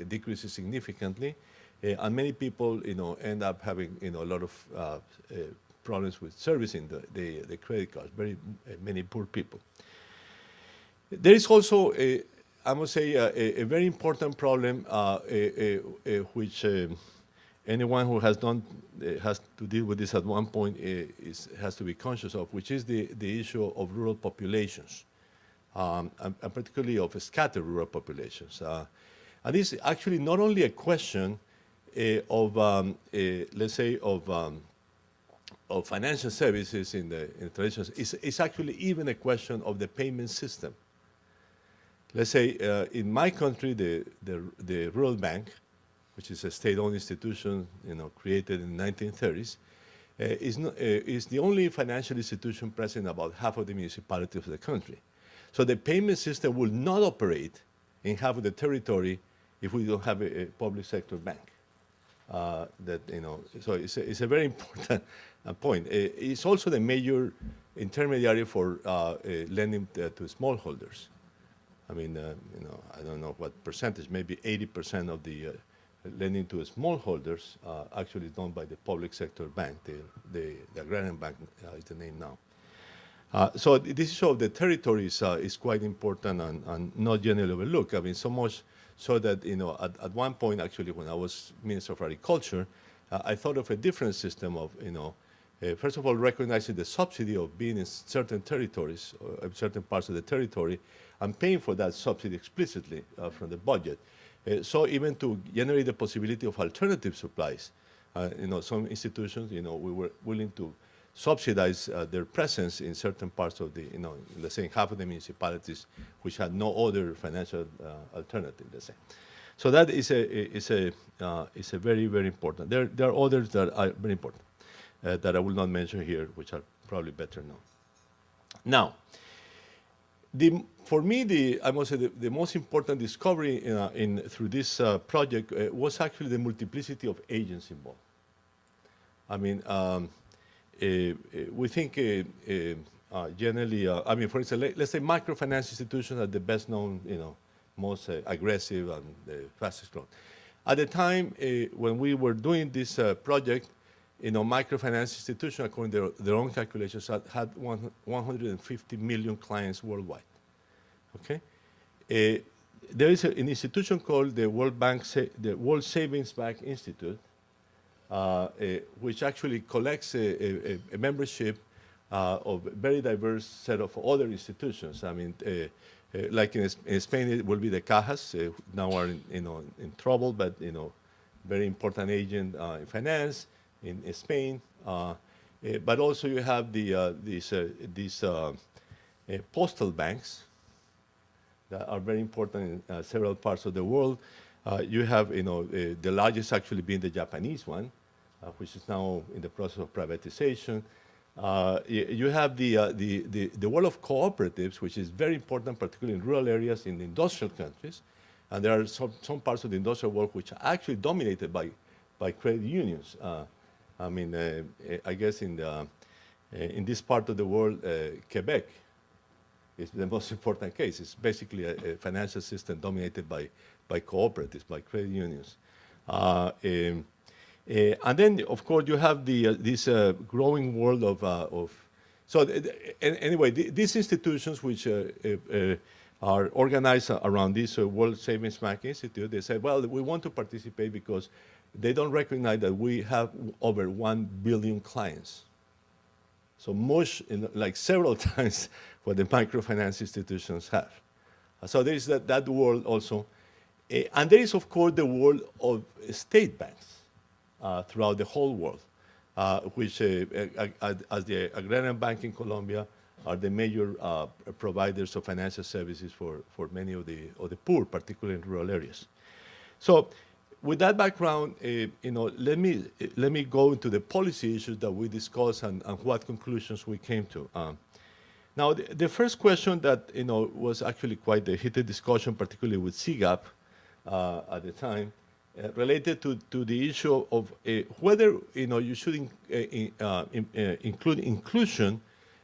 decreases significantly, and many people end up having a lot of problems with servicing the credit cards, very many poor people. There is also, I must say, a very important problem which anyone who has to deal with this at one point has to be conscious of, which is the issue of rural populations, and particularly of scattered rural populations. And this is actually not only a question of, let's say, of financial services in the traditional, it's actually even a question of the payment system. Let's say in my country, the Rural Bank, which is a state-owned institution, created in the 1930s, is the only financial institution present in about half of the municipalities of the country. So the payment system will not operate in half of the territory if we don't have a public sector bank. So it's a very important point. It's also the major intermediary for lending to smallholders. I mean, I don't know what percentage, maybe 80% of the lending to smallholders actually is done by the public sector bank. The agrarian bank is the name now. So this issue of the territory is quite important and not generally overlooked. I mean, so much so that, at one point, actually, when I was Minister of Agriculture, I thought of a different system of, first of all, recognizing the subsidy of being in certain territories, or certain parts of the territory, and paying for that subsidy explicitly from the budget. So even to generate the possibility of alternative supplies, some institutions, we were willing to subsidize their presence in certain parts of the, let's say half of the municipalities which had no other financial alternative, let's say. So that is a very, very important. There are others that are very important that I will not mention here, which are probably better known. Now, for me, I must say the most important discovery through this project was actually the multiplicity of agents involved. I mean, we think generally, I mean, for instance, let's say microfinance institutions are the best known, most aggressive and the fastest growing. At the time when we were doing this project, microfinance institutions, according to their own calculations, had 150 million clients worldwide. Okay, there is an institution called the World Savings Bank Institute, which actually collects a membership of a very diverse set of other institutions. I mean, like in Spain, it will be the Cajas, now are in trouble, but very important agent in finance in Spain. But also you have these postal banks that are very important in several parts of the world. You have, the largest actually being the Japanese one, which is now in the process of privatization. You have the world of cooperatives, which is very important, particularly in rural areas in the industrial countries. And there are some parts of the industrial world which are actually dominated by credit unions. I mean, I guess in this part of the world, Quebec is the most important case. It's basically a financial system dominated by cooperatives, by credit unions. And then, of course, you have this growing world of so anyway, these institutions which are organized around this World Savings Bank Institute, they say, well, we want to participate because they don't recognize that we have over 1 billion clients. So much, like several times what the microfinance institutions have. So there is that world also. And there is, of course, the world of state banks throughout the whole world, which, as the agrarian bank in Colombia, are the major providers of financial services for many of the poor, particularly in rural areas. So with that background, let me go into the policy issues that we discussed and what conclusions we came to. Now, the first question that was actually quite a heated discussion, particularly with CGAP at the time, related to the issue of whether you should include inclusion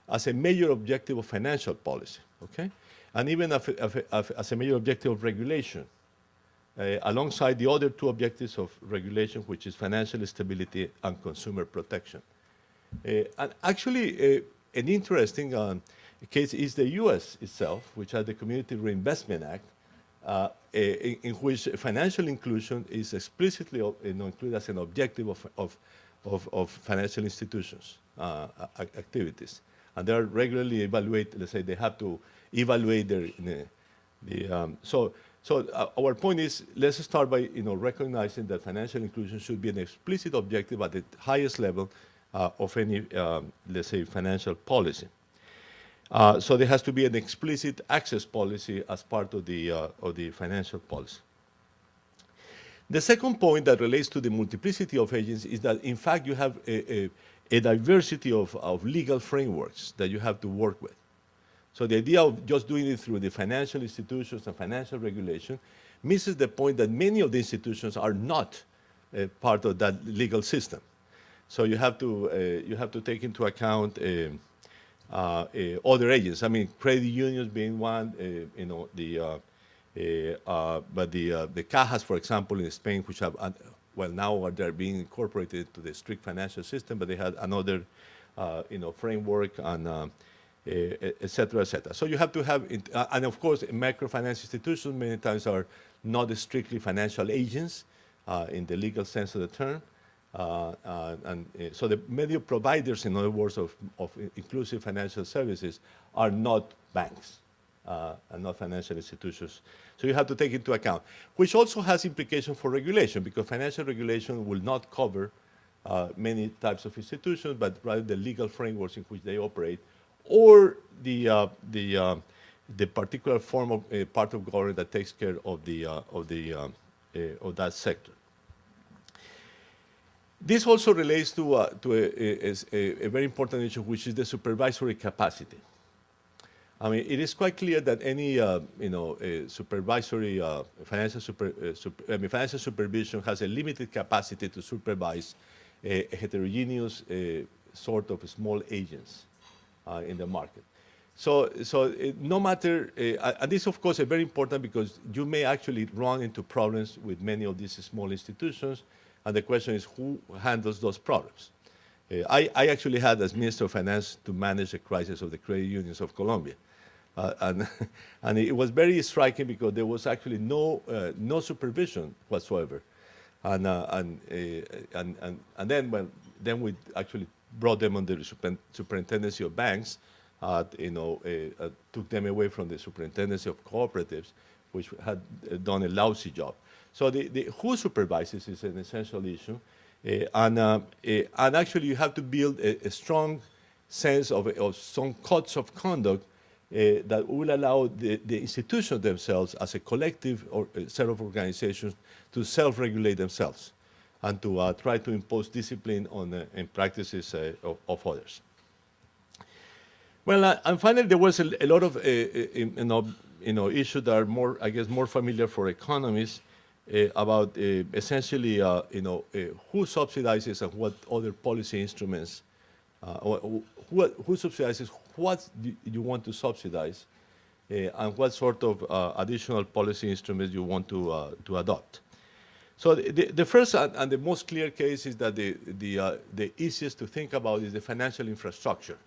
as a major objective of financial policy, okay, and even as a major objective of regulation. Alongside the other two objectives of regulation, which is financial stability and consumer protection. And actually, an interesting case is the U.S. itself, which has the Community Reinvestment Act, in which financial inclusion is explicitly included as an objective of financial institutions activities. And they are regularly evaluated. Let's say they have to evaluate our point is, let's start by recognizing that financial inclusion should be an explicit objective at the highest level of any, let's say, financial policy. So there has to be an explicit access policy as part of the financial policy. The second point that relates to the multiplicity of agents is that, in fact, you have a diversity of legal frameworks that you have to work with. So the idea of just doing it through the financial institutions and financial regulation misses the point that many of the institutions are not part of that legal system. So you have to take into account other agents. I mean, credit unions being one. But the cajas, for example, in Spain, which have now they're being incorporated into the strict financial system, but they had another framework and et cetera, et cetera. So you have to have, and of course, microfinance institutions many times are not strictly financial agents in the legal sense of the term. So the many providers, in other words, of inclusive financial services are not banks and not financial institutions. So you have to take into account, which also has implications for regulation, because financial regulation will not cover many types of institutions, but rather the legal frameworks in which they operate, or the particular form of part of government that takes care of that sector. This also relates to a very important issue, which is the supervisory capacity. I mean, it is quite clear that any supervisory financial supervision has a limited capacity to supervise a heterogeneous sort of small agents in the market. So no matter, and this of course is very important because you may actually run into problems with many of these small institutions, and the question is who handles those problems. I actually had, as Minister of Finance, to manage the crisis of the credit unions of Colombia. And it was very striking because there was actually no supervision whatsoever. And then we actually brought them under the superintendency of banks, took them away from the superintendency of cooperatives, which had done a lousy job. So the who supervises is an essential issue. And actually you have to build a strong sense of some codes of conduct that will allow the institutions themselves as a collective or a set of organizations to self-regulate themselves and to try to impose discipline on practices of others. Well, and finally, there was a lot of issues that are more, I guess, more familiar for economists about essentially, who subsidizes and what other policy instruments, who subsidizes what you want to subsidize, and what sort of additional policy instruments you want to adopt. So the first and the most clear case is that the easiest to think about is the financial infrastructure.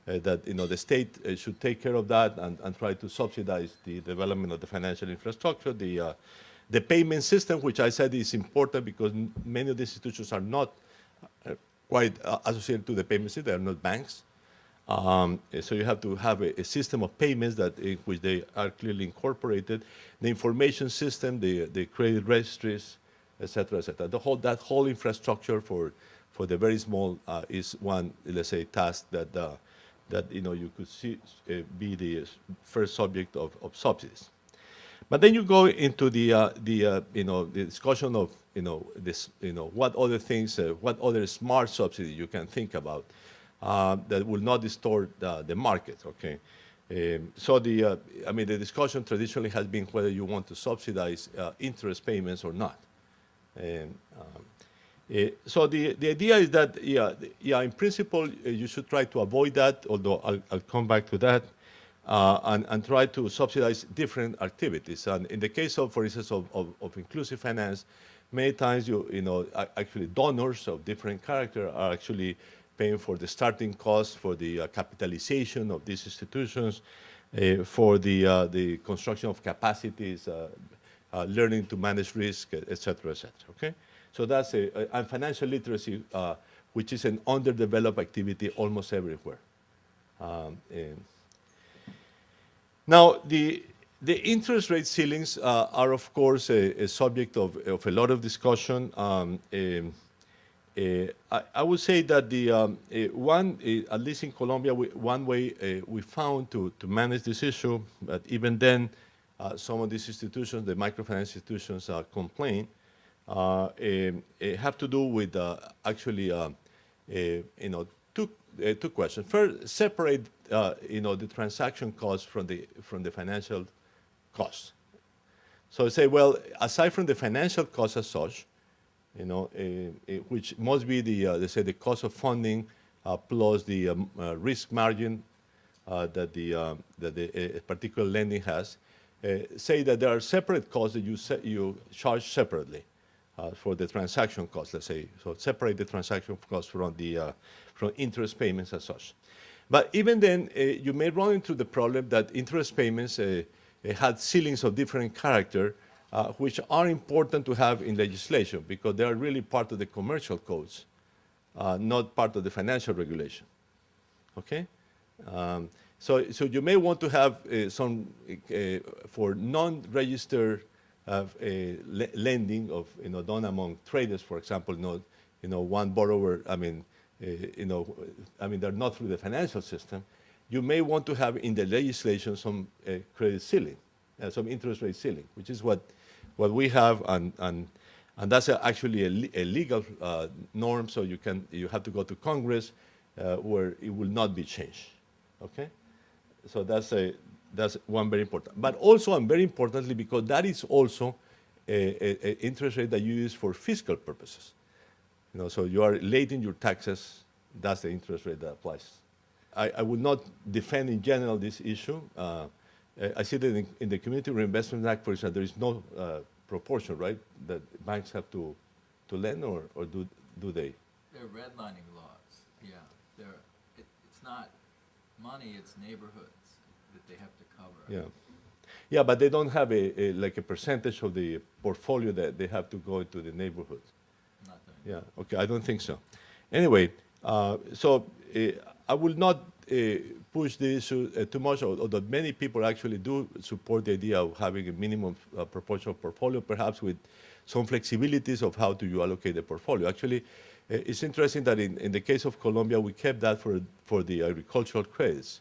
That the state should take care of that and try to subsidize the development of the financial infrastructure. The payment system, which I said is important because many of the institutions are not quite associated to the payment system, they are not banks. So you have to have a system of payments in which they are clearly incorporated. The information system, the credit registries, et cetera, et cetera. That whole infrastructure for the very small is one, let's say, task that you could see be the first subject of subsidies. But then you go into the discussion of what other things, what other smart subsidies you can think about that will not distort the market. Okay, so the discussion traditionally has been whether you want to subsidize interest payments or not. So the idea is that in principle you should try to avoid that. Although I'll come back to that. And try to subsidize different activities. And in the case of, for instance, of inclusive finance, many times actually donors of different character are actually paying for the starting costs, for the capitalization of these institutions, for the construction of capacities, learning to manage risk, et cetera, et cetera, okay? So that's and financial literacy, which is an underdeveloped activity almost everywhere. Now, the interest rate ceilings are, of course, a subject of a lot of discussion. I would say that at least in Colombia, one way we found to manage this issue, but even then, some of these institutions, the microfinance institutions, complain, have to do with actually, two questions. First, separate, the transaction costs from the financial costs. So say, well, aside from the financial costs as such, which must be let's say, the cost of funding plus the risk margin that the particular lending has, say that there are separate costs that you charge separately for the transaction costs, let's say. So separate the transaction costs from interest payments as such. But even then, you may run into the problem that interest payments had ceilings of different character, which are important to have in legislation because they are really part of the commercial codes, not part of the financial regulation. Okay? So you may want to have some for non-registered lending of done among traders, for example. One borrower. They're not through the financial system. You may want to have in the legislation some credit ceiling, some interest rate ceiling, which is what we have, and that's actually a legal norm. So you have to go to Congress where it will not be changed. Okay, so that's one very important. But also, and very importantly, because that is also a interest rate that you use for fiscal purposes. So you are late in your taxes. That's the interest rate that applies. I would not defend in general this issue. I see that in the Community Reinvestment Act, for example, there is no proportion, right, that banks have to lend, or do they? They're redlining laws. Yeah, it's not money; it's neighborhoods that they have to cover. Yeah, but they don't have a percentage of the portfolio that they have to go into the neighborhoods. Nothing. Yeah. Okay, I don't think so. Anyway, so I will not push the issue too much, although many people actually do support the idea of having a minimum proportional portfolio, perhaps with some flexibilities of how do you allocate the portfolio. Actually, it's interesting that in the case of Colombia, we kept that for the agricultural credits,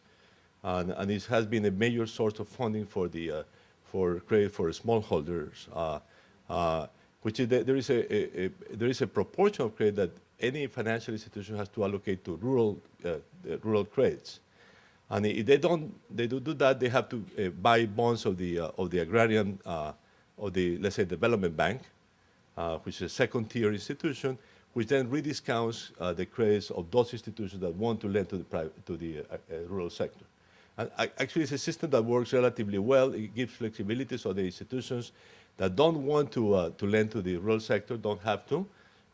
and it has been a major source of funding for credit for smallholders, which is there is a proportion of credit that any financial institution has to allocate to rural credits, and if they do that, they have to buy bonds of the agrarian or the, let's say, development bank, which is a second-tier institution, which then rediscounts the credits of those institutions that want to lend to the rural sector. And actually, it's a system that works relatively well. It gives flexibility so the institutions that don't want to lend to the rural sector don't have to,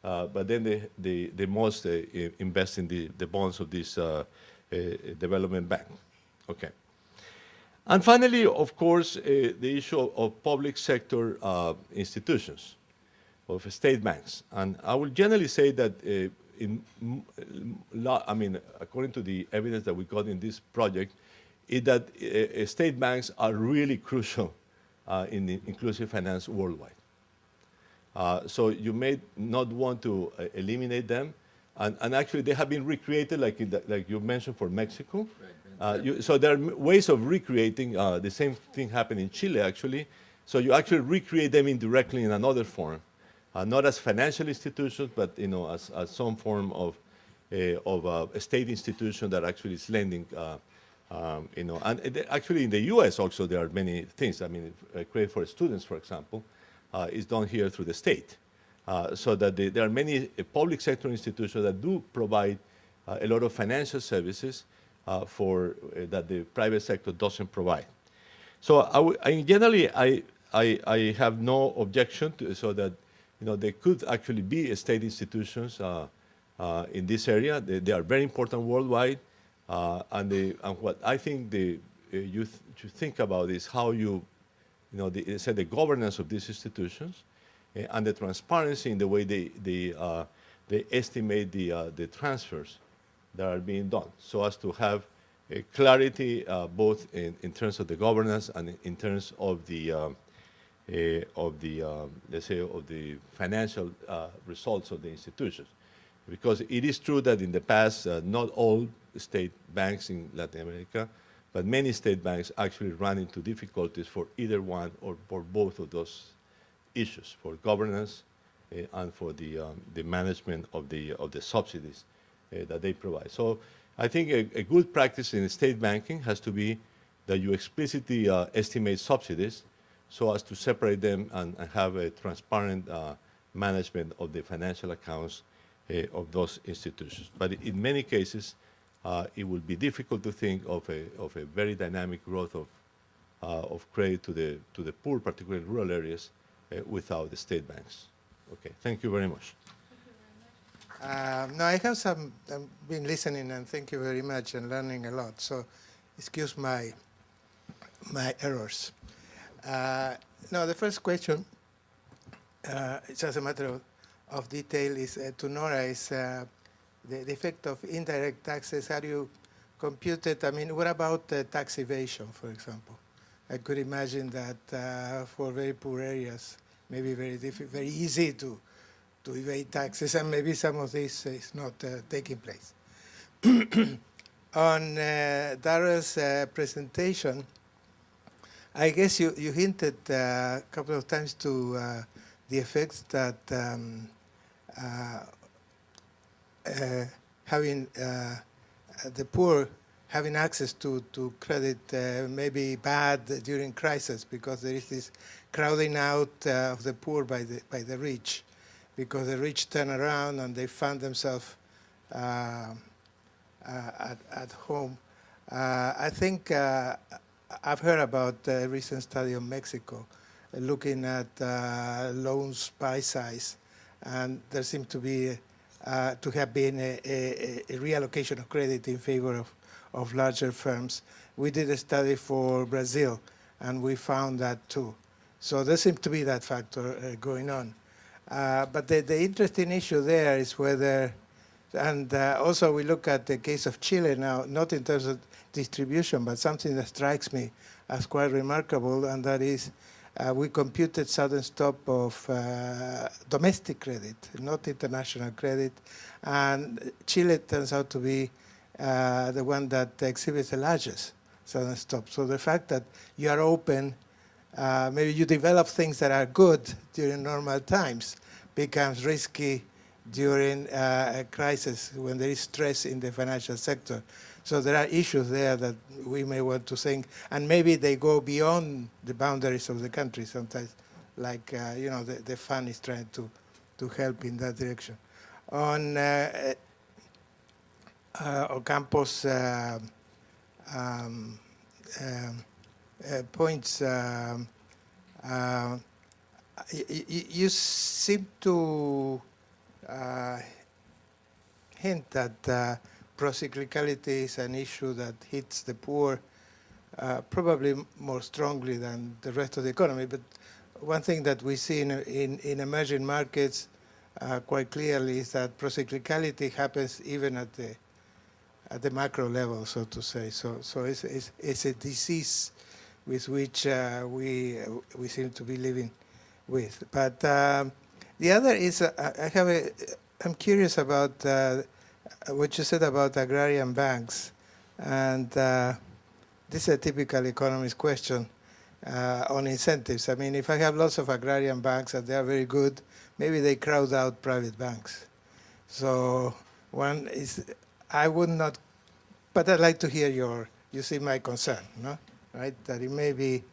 but then they must invest in the bonds of this development bank. Okay. And finally, of course, the issue of public sector institutions, of state banks. And I will generally say that according to the evidence that we got in this project, is that state banks are really crucial in the inclusive finance worldwide. So you may not want to eliminate them, and actually they have been recreated, like you mentioned, for Mexico. Right. So there are ways of recreating. The same thing happened in Chile, actually. So you actually recreate them indirectly in another form, not as financial institutions, but as some form of a state institution that actually is lending. And actually in the U.S. also there are many things. Credit for students, for example, is done here through the state. So that there are many public sector institutions that do provide a lot of financial services that the private sector doesn't provide. So generally, I have no objection to so that they could actually be state institutions in this area. They are very important worldwide. And what I think you should think about is how the governance of these institutions and the transparency in the way they estimate the transfers that are being done, so as to have clarity both in terms of the governance and in terms of the let's say, of the financial results of the institutions. Because it is true that in the past, not all state banks in Latin America, but many state banks actually ran into difficulties for either one or for both of those issues, for governance and for the management of the subsidies that they provide. So I think a good practice in state banking has to be that you explicitly estimate subsidies so as to separate them and have a transparent management of the financial accounts of those institutions. But in many cases, it will be difficult to think of a very dynamic growth of credit to the poor, particularly in rural areas, without the state banks. Okay, thank you very much. No, I have some, I've been listening, and thank you very much, and learning a lot. So excuse my errors. No, the first question, it's just a matter of detail, is to Nora, is the effect of indirect taxes. How do you compute it? I mean, what about tax evasion, for example? I could imagine that for very poor areas, maybe very easy to evade taxes, and maybe some of this is not taking place. On Darrell's presentation, I guess you hinted a couple of times to the effects that having the poor having access to credit may be bad during crisis, because there is this crowding out of the poor by the rich, because the rich turn around and they find themselves at home. I think I've heard about a recent study of Mexico looking at loans by size, and there seems to be to have been a reallocation of credit in favor of larger firms. We did a study for Brazil, and we found that too. So there seems to be that factor going on. But the interesting issue there is whether, and also we look at the case of Chile now, not in terms of distribution, but something that strikes me as quite remarkable, and that is we computed sudden stop of domestic credit, not international credit, and Chile turns out to be the one that exhibits the largest sudden stop. So the fact that you are open, maybe you develop things that are good during normal times, becomes risky during a crisis when there is stress in the financial sector. So there are issues there that we may want to think, and maybe they go beyond the boundaries of the country sometimes, like the fund is trying to help in that direction. On Ocampo's points, you seem to hint that procyclicality is an issue that hits the poor probably more strongly than the rest of the economy. But one thing that we see in emerging markets quite clearly is that procyclicality happens even at the macro level, so to say. So it's a disease with which we seem to be living with. But the other is I'm curious about what you said about agrarian banks, and this is a typical economist question on incentives. I mean, if I have lots of agrarian banks and they are very good, maybe they crowd out private banks. So one is, I would not, but I'd like to hear you see my concern, no? Right? That it may be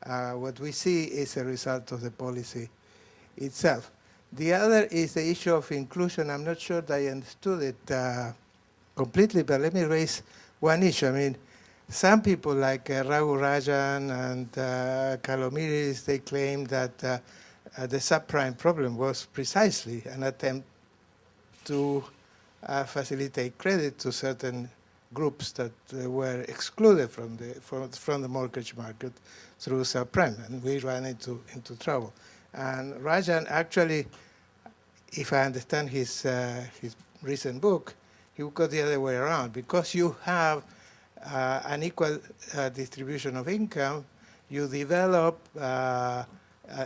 what we see is a result of the policy itself. The other is the issue of inclusion. I'm not sure that I understood it completely, but let me raise one issue. I mean, some people like Raghu Rajan and Kalomiris, they claim that the subprime problem was precisely an attempt to facilitate credit to certain groups that were excluded from the mortgage market through subprime, and we ran into trouble. And Rajan actually, if I understand his recent book, he would go the other way around. Because you have an equal distribution of income, you develop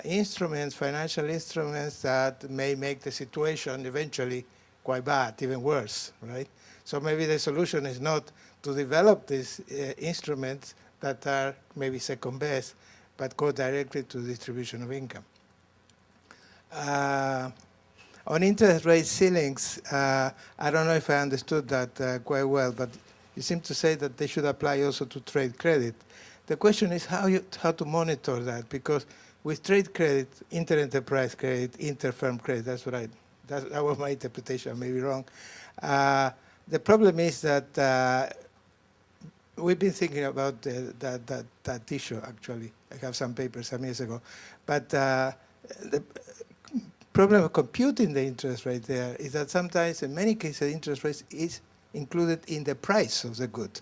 instruments, financial instruments that may make the situation eventually quite bad, even worse, right? So maybe the solution is not to develop these instruments that are maybe second best, but go directly to distribution of income. On interest rate ceilings, I don't know if I understood that quite well, but you seem to say that they should apply also to trade credit. The question is how to monitor that, because with trade credit, inter-enterprise credit, inter-firm credit, that was my interpretation, I may be wrong. The problem is that we've been thinking about that issue, actually. I have some papers some years ago. But the problem of computing the interest rate there is that sometimes, in many cases, interest rate is included in the price of the good.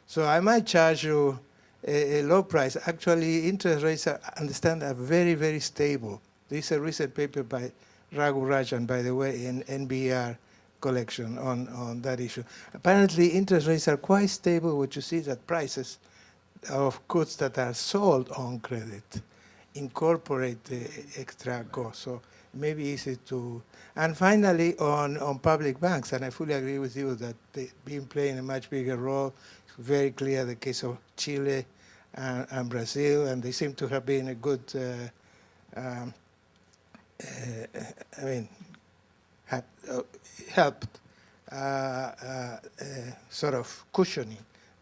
So I might charge you a low price. Actually, interest rates, I understand, are very, very stable. There's a recent paper by Raghu Rajan, by the way, in NBR collection on that issue. Apparently, interest rates are quite stable. What you see is that prices of goods that are sold on credit incorporate the extra cost. So it may be easy to... And finally, on public banks, and I fully agree with you that they've been playing a much bigger role. It's very clear the case of Chile and Brazil, and they seem to have been a good, helped sort of cushioning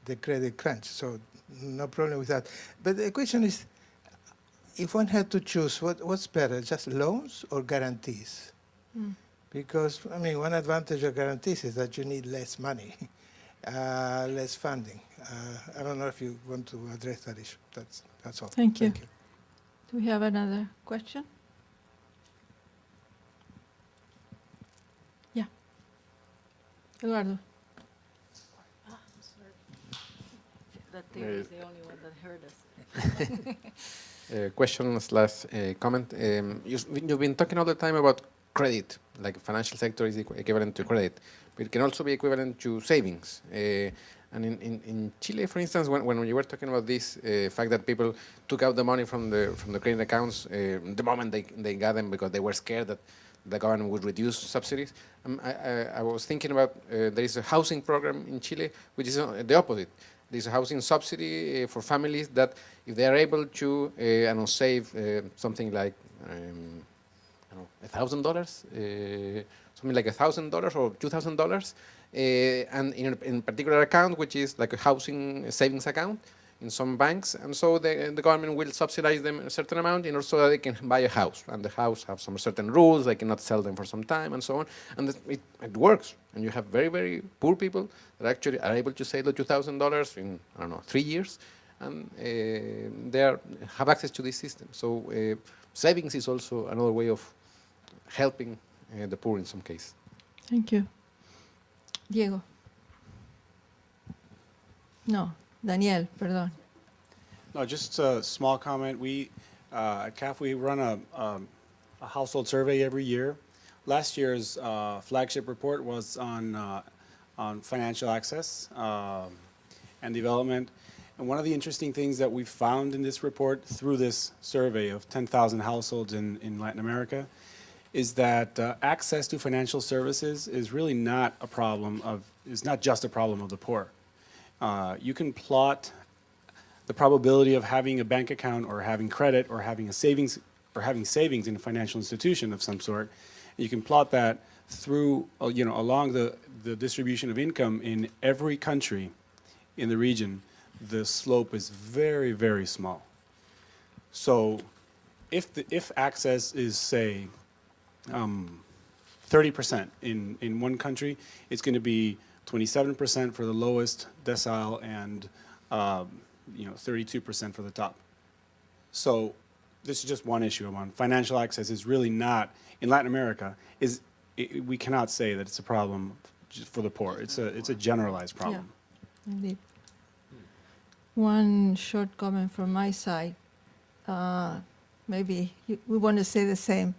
the credit crunch. So no problem with that. But the question is, if one had to choose, what's better, just loans or guarantees? Because, I mean, one advantage of guarantees is that you need less money, less funding. I don't know if you want to address that issue. That's all. Thank you. Do we have another question? Yeah. Eduardo. That Theo is the only one that heard us. Question / comment. You've been talking all the time about credit, like financial sector is equivalent to credit, but it can also be equivalent to savings. And in Chile, for instance, when you were talking about this fact that people took out the money from the credit accounts the moment they got them because they were scared that the government would reduce subsidies, I was thinking about there is a housing program in Chile which is the opposite. There's a housing subsidy for families that if they are able to save something like $1,000, something like $1,000 or $2,000, and in a particular account, which is like a housing savings account in some banks, and so the government will subsidize them a certain amount in order so that they can buy a house, and the house have some certain rules, they cannot sell them for some time, and so on, and it works, and you have very, very poor people that actually are able to save the $2,000 in, 3 years, and they have access to this system. So savings is also another way of helping the poor in some case. Thank you. Diego. No, Daniel, perdón. No, just a small comment. We at CAF, we run a household survey every year. Last year's flagship report was on financial access and development. And one of the interesting things that we found in this report through this survey of 10,000 households in Latin America is that access to financial services is really not a problem is not just a problem of the poor. You can plot the probability of having a bank account or having credit or having a savings in a financial institution of some sort. You can plot that through, along the distribution of income in every country in the region. The slope is very, very small. So if access is, say, 30% in one country, it's going to be 27% for the lowest decile and 32% for the top. So this is just one issue on financial access is really not, in Latin America, we cannot say that it's a problem for the poor. It's a generalized problem. Yeah, indeed. One short comment from my side. Maybe we want to say the same.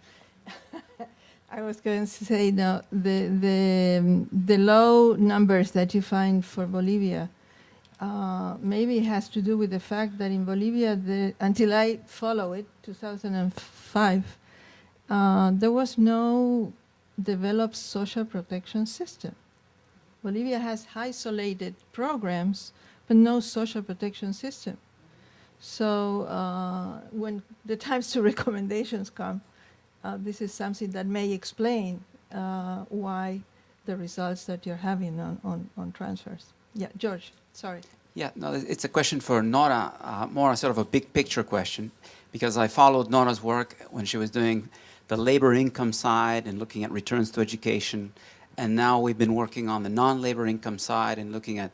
I was going to say no. The low numbers that you find for Bolivia maybe has to do with the fact that in Bolivia, until I follow it, 2005, there was no developed social protection system. Bolivia has isolated programs, but no social protection system. So when the times to recommendations come, this is something that may explain why the results that you're having on transfers. Yeah, George, sorry. Yeah, no, it's a question for Nora, more sort of a big picture question, because I followed Nora's work when she was doing the labor income side and looking at returns to education. And now we've been working on the non-labor income side and looking at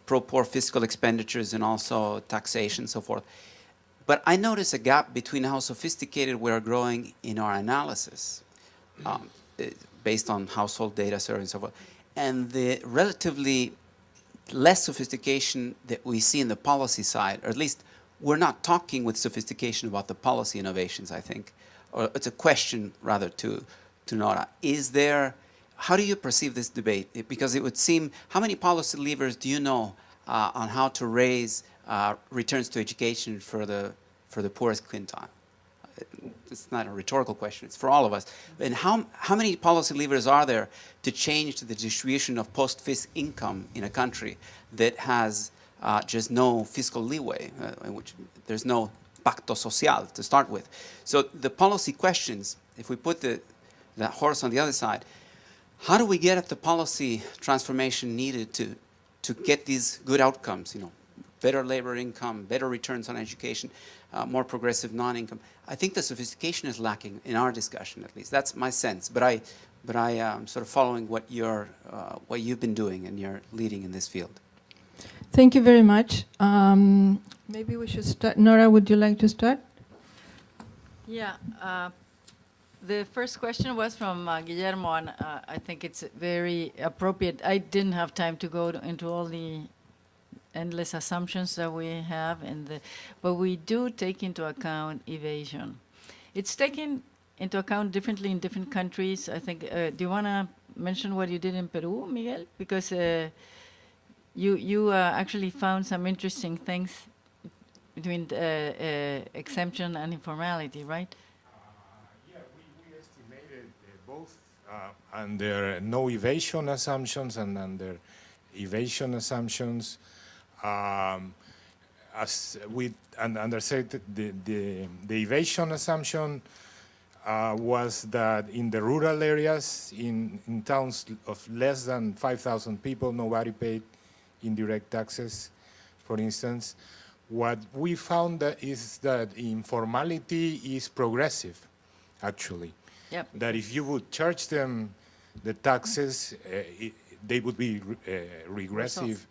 pro-poor fiscal expenditures and also taxation and so forth. But I notice a gap between how sophisticated we're growing in our analysis based on household data survey and so forth, and the relatively less sophistication that we see in the policy side, or at least we're not talking with sophistication about the policy innovations, I think. Or it's a question rather to Nora. How do you perceive this debate? Because it would seem, how many policy levers do you know on how to raise returns to education for the poorest quintile? It's not a rhetorical question, it's for all of us. And how many policy levers are there to change the distribution of post-fisc income in a country that has just no fiscal leeway, in which there's no pacto social to start with? So the policy questions, if we put that horse on the other side, how do we get at the policy transformation needed to get these good outcomes, better labor income, better returns on education, more progressive non-income? I think the sophistication is lacking in our discussion, at least. That's my sense. But I am sort of following what you've been doing and you're leading in this field. Thank you very much. Maybe we should start. Nora, would you like to start? Yeah. The first question was from Guillermo, and I think it's very appropriate. I didn't have time to go into all the endless assumptions that we have, but we do take into account evasion. It's taken into account differently in different countries. I think, do you want to mention what you did in Peru, Miguel? Because you actually found some interesting things between exemption and informality, right? Yeah, we estimated both under no evasion assumptions and under evasion assumptions. Under the evasion assumption was that in the rural areas, in towns of less than 5,000 people, nobody paid indirect taxes, for instance. What we found is that informality is progressive, actually. Yep. That if you would charge them the taxes, they would be regressive.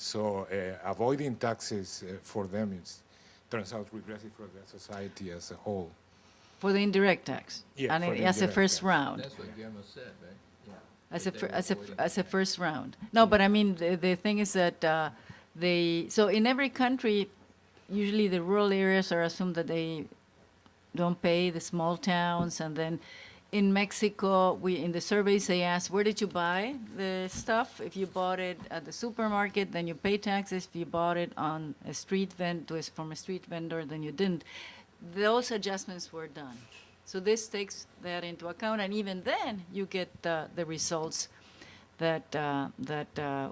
So avoiding taxes for them turns out regressive for the society as a whole. For the indirect tax, Yeah, and for the as a indirect first tax. round. That's what Guillermo said, right? Yeah. As a first round. No, but I mean the thing is that so in every country, usually the rural areas are assumed that they don't pay, the small towns, and then in Mexico, in the surveys they ask, where did you buy the stuff? If you bought it at the supermarket, then you pay taxes. If you bought it on a street from a street vendor, then you didn't. Those adjustments were done. So this takes that into account, and even then you get the results that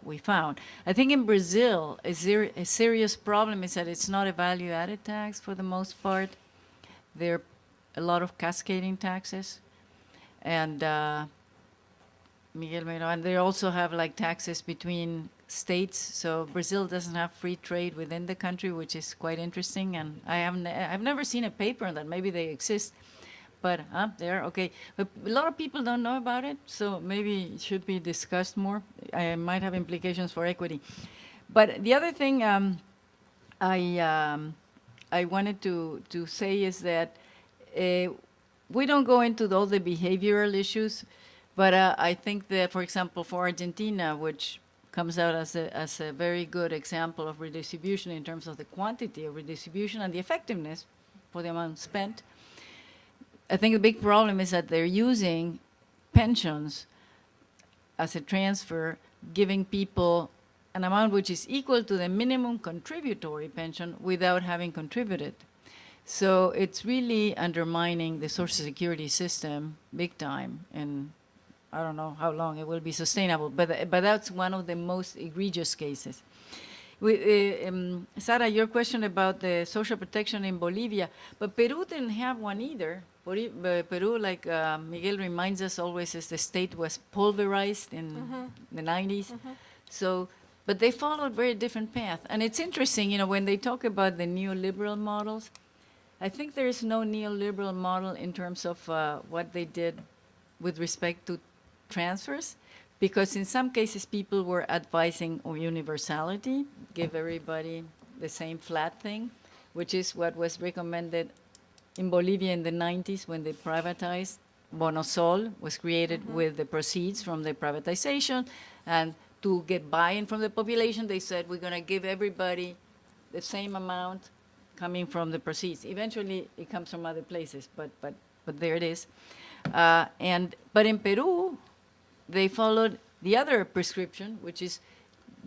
we found. I think in Brazil, a serious problem is that it's not a value-added tax for the most part. There are a lot of cascading taxes. And Miguel may know, and they also have like taxes between states. So Brazil doesn't have free trade within the country, which is quite interesting. And I've never seen a paper on that. Maybe they exist, but there, okay. But a lot of people don't know about it, so maybe it should be discussed more. I might have implications for equity. But the other thing I wanted to say is that we don't go into all the behavioral issues, But I think that, for example, for Argentina, which comes out as a very good example of redistribution in terms of the quantity of redistribution and the effectiveness for the amount spent, I think the big problem is that they're using pensions as a transfer, giving people an amount which is equal to the minimum contributory pension without having contributed. So it's really undermining the Social Security system big time, and I don't know how long it will be sustainable, but that's one of the most egregious cases. Sara, your question about the social protection in Bolivia, but Peru didn't have one either. Peru, like Miguel reminds us always, is the state was pulverized in the 90s. So, but they followed very different path. And it's interesting, you know, when they talk about the neoliberal models, I think there is no neoliberal model in terms of what they did with respect to transfers, because in some cases people were advising on universality, give everybody the same flat thing, which is what was recommended in Bolivia in the 90s when they privatized. Bonosol was created with the proceeds from the privatization, and to get buy-in from the population, they said, we're going to give everybody the same amount coming from the proceeds. Eventually, it comes from other places, but there it is. But in Peru, they followed the other prescription, which is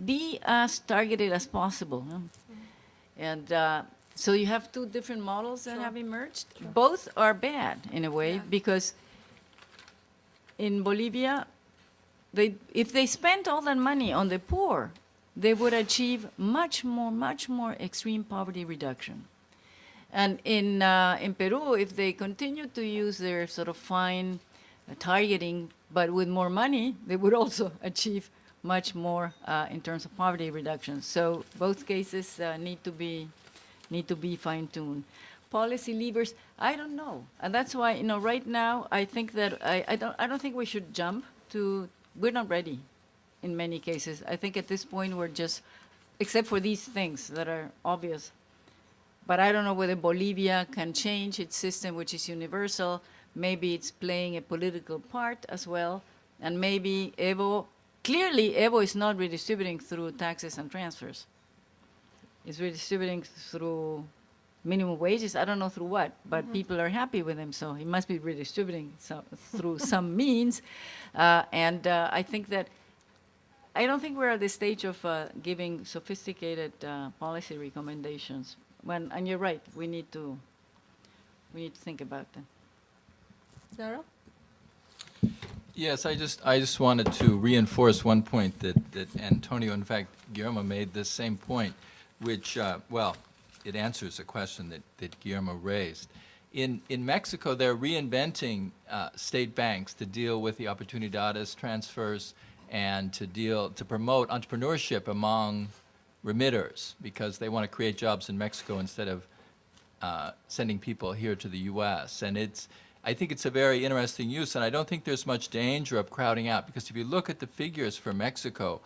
be as targeted as possible. And so you have two different models that have emerged. Both are bad in a way, because in Bolivia, if they spent all that money on the poor, they would achieve much more extreme poverty reduction. And in Peru, if they continue to use their sort of fine targeting, but with more money, they would also achieve much more in terms of poverty reduction. So both cases need to be fine-tuned. Policy levers, I don't know, and that's why, you know, right now I think that I don't think we should jump to. We're not ready in many cases. I think at this point we're just, except for these things that are obvious. But I don't know whether Bolivia can change its system, which is universal. Maybe it's playing a political part as well. And maybe clearly Evo is not redistributing through taxes and transfers. It's redistributing through minimum wages. I don't know through what, but people are happy with him, so he must be redistributing through some means. I think that I don't think we're at the stage of giving sophisticated policy recommendations. And you're right, we need to think about them. Sara? Yes, I just wanted to reinforce one point that Antonio, in fact, Guillermo made this same point, which, well, it answers a question that Guillermo raised. In Mexico, they're reinventing state banks to deal with the oportunidades transfers and to promote entrepreneurship among remitters, because they want to create jobs in Mexico instead of sending people here to the U.S. And I think it's a very interesting use, and I don't think there's much danger of crowding out, because if you look at the figures for Mexico,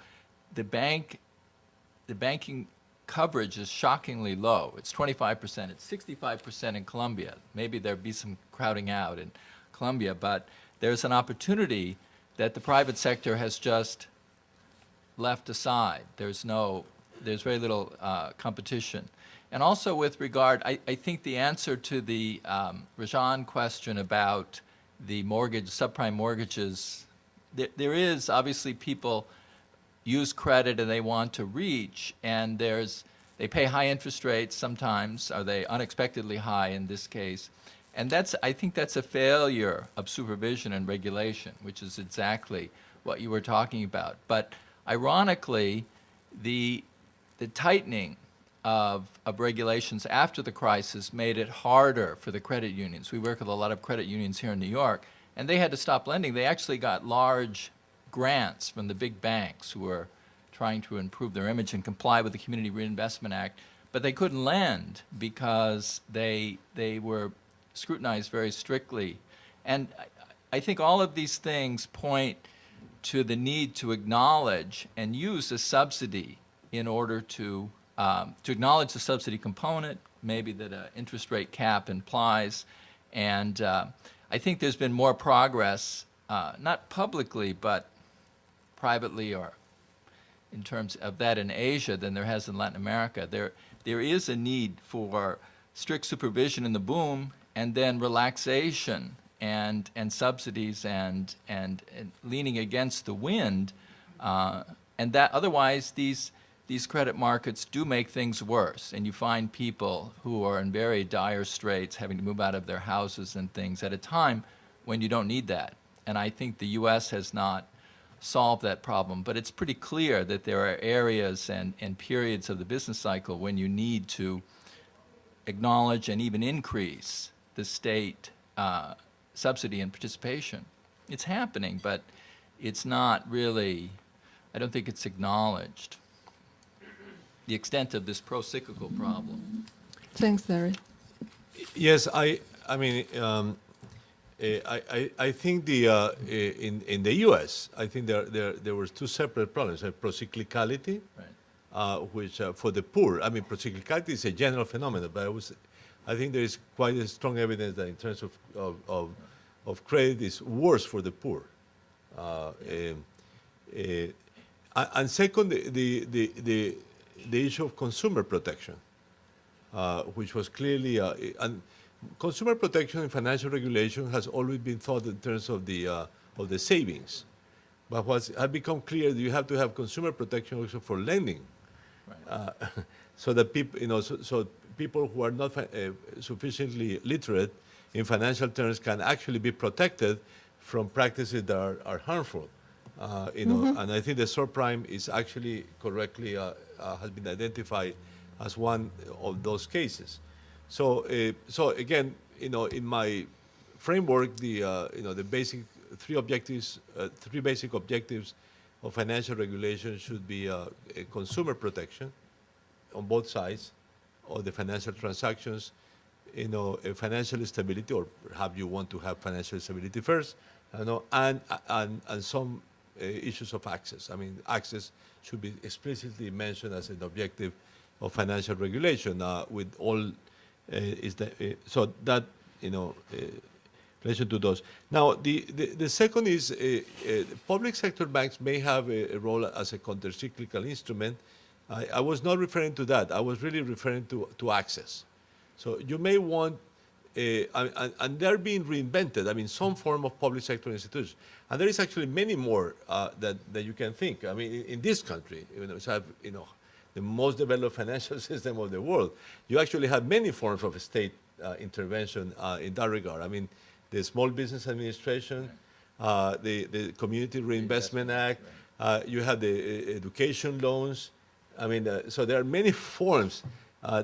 the banking coverage is shockingly low. It's 25%. It's 65% in Colombia. Maybe there'd be some crowding out in Colombia, but there's an opportunity that the private sector has just left aside. There's very little competition. And also with regard, I think the answer to the Rajan question about the subprime mortgages, there is obviously people use credit and they want to reach, and they pay high interest rates sometimes, are they unexpectedly high in this case. And I think that's a failure of supervision and regulation, which is exactly what you were talking about. But ironically, the tightening of regulations after the crisis made it harder for the credit unions. We work with a lot of credit unions here in New York, and they had to stop lending. They actually got large grants from the big banks who were trying to improve their image and comply with the Community Reinvestment Act, but they couldn't lend because they were scrutinized very strictly. And I think all of these things point to the need to acknowledge and use a subsidy in order to acknowledge the subsidy component, maybe that an interest rate cap implies. And I think there's been more progress not publicly, but privately or in terms of that in Asia than there has in Latin America. There is a need for strict supervision in the boom and then relaxation and subsidies and leaning against the wind, and that otherwise these credit markets do make things worse, and you find people who are in very dire straits having to move out of their houses and things at a time when you don't need that. And I think the U.S. has not solve that problem. But it's pretty clear that there are areas and periods of the business cycle when you need to acknowledge and even increase the state subsidy and participation. It's happening, but it's not really, I don't think it's acknowledged, the extent of this pro-cyclical problem. Thanks, Larry. Yes, I mean, I think in the U.S. I think there were two separate problems: procyclicality, Right. which for the poor. I mean, procyclicality is a general phenomenon, but I think there is quite a strong evidence that in terms of credit is worse for the poor. And second, the issue of consumer protection, which was clearly and consumer protection and financial regulation has always been thought in terms of the savings, but what has become clear that you have to have consumer protection also for lending, Right. so that people, so people who are not sufficiently literate in financial terms can actually be protected from practices that are harmful. And I think the subprime is actually correctly has been identified as one of those cases. So again, in my framework, the basic three basic objectives of financial regulation should be a consumer protection on both sides of the financial transactions, a financial stability, or perhaps you want to have financial stability first, and some issues of access. I mean, access should be explicitly mentioned as an objective of financial regulation with all so that relation to those. Now the second is public sector banks may have a role as a countercyclical instrument. I was not referring to that. I was really referring to access. So you may want and they're being reinvented. I mean, some form of public sector institutions, and there is actually many more that you can think. I mean, in this country, so have the most developed financial system of the world, you actually have many forms of state intervention in that regard. I mean, the Small Business Administration, the Community Reinvestment Act, you have the education loans. I mean, so there are many forms.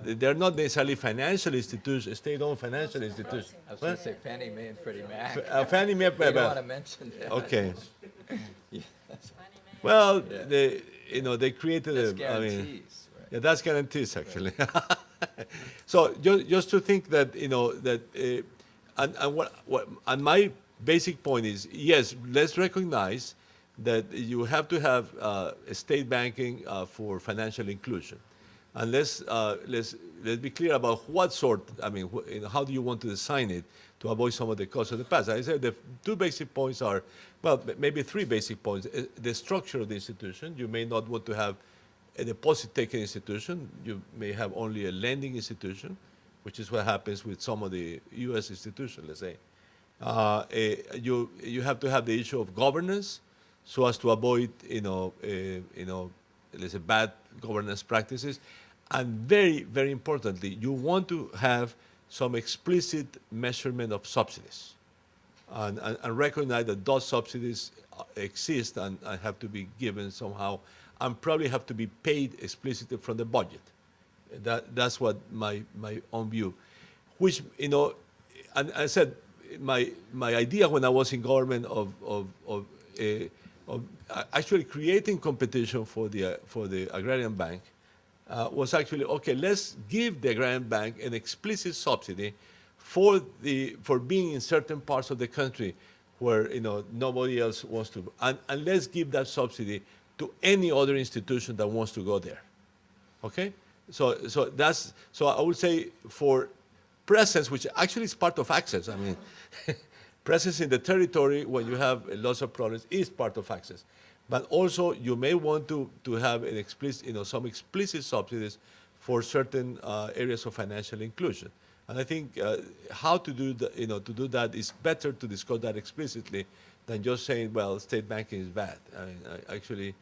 They're not necessarily financial institutions, state-owned financial institutions. I was going to say Fannie Mae and Freddie Mac. Fannie Mae, You don't want to mention that. okay. Yes. Well, Yeah. they created That's a. I guarantees, mean, right. yeah, that's guarantees actually. So just to think that and my basic point is, yes, let's recognize that you have to have state banking for financial inclusion, and let's be clear about what sort. I mean, how do you want to design it to avoid some of the costs of the past? I said the two basic points are, well, maybe three basic points. The structure of the institution. You may not want to have a deposit-taking institution. You may have only a lending institution, which is what happens with some of the U.S. institutions, let's say. You have to have the issue of governance, so as to avoid, let's say, bad governance practices. And very, very importantly, you want to have some explicit measurement of subsidies, and recognize that those subsidies exist and have to be given somehow, and probably have to be paid explicitly from the budget. That's what my own view, which and I said my idea when I was in government of actually creating competition for the agrarian bank was actually, okay, let's give the agrarian bank an explicit subsidy for being in certain parts of the country where nobody else wants to, and let's give that subsidy to any other institution that wants to go there. Okay, so I would say for presence, which actually is part of access. I mean, presence in the territory when you have lots of problems is part of access. But also, you may want to have an explicit, some explicit subsidies for certain areas of financial inclusion. And I think how to do that is better to discuss that explicitly than just saying, well, state banking is bad. I mean, actually,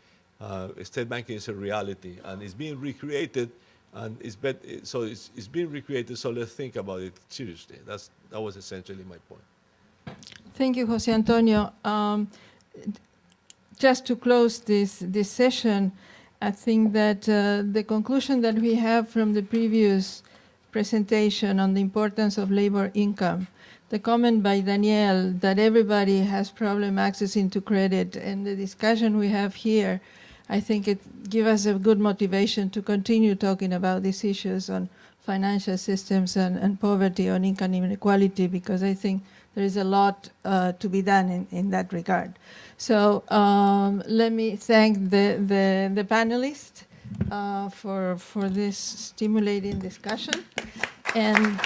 state banking is a reality, and it's being recreated, and it's being recreated. So let's think about it seriously. That was essentially my point. Thank you, Jose Antonio. Just to close this session, I think that the conclusion that we have from the previous presentation on the importance of labor income, the comment by Danielle that everybody has problem accessing to credit, and the discussion we have here, I think it gives us a good motivation to continue talking about these issues on financial systems and poverty, on income inequality, because I think there is a lot to be done in that regard. So let me thank the panelists for this stimulating discussion. And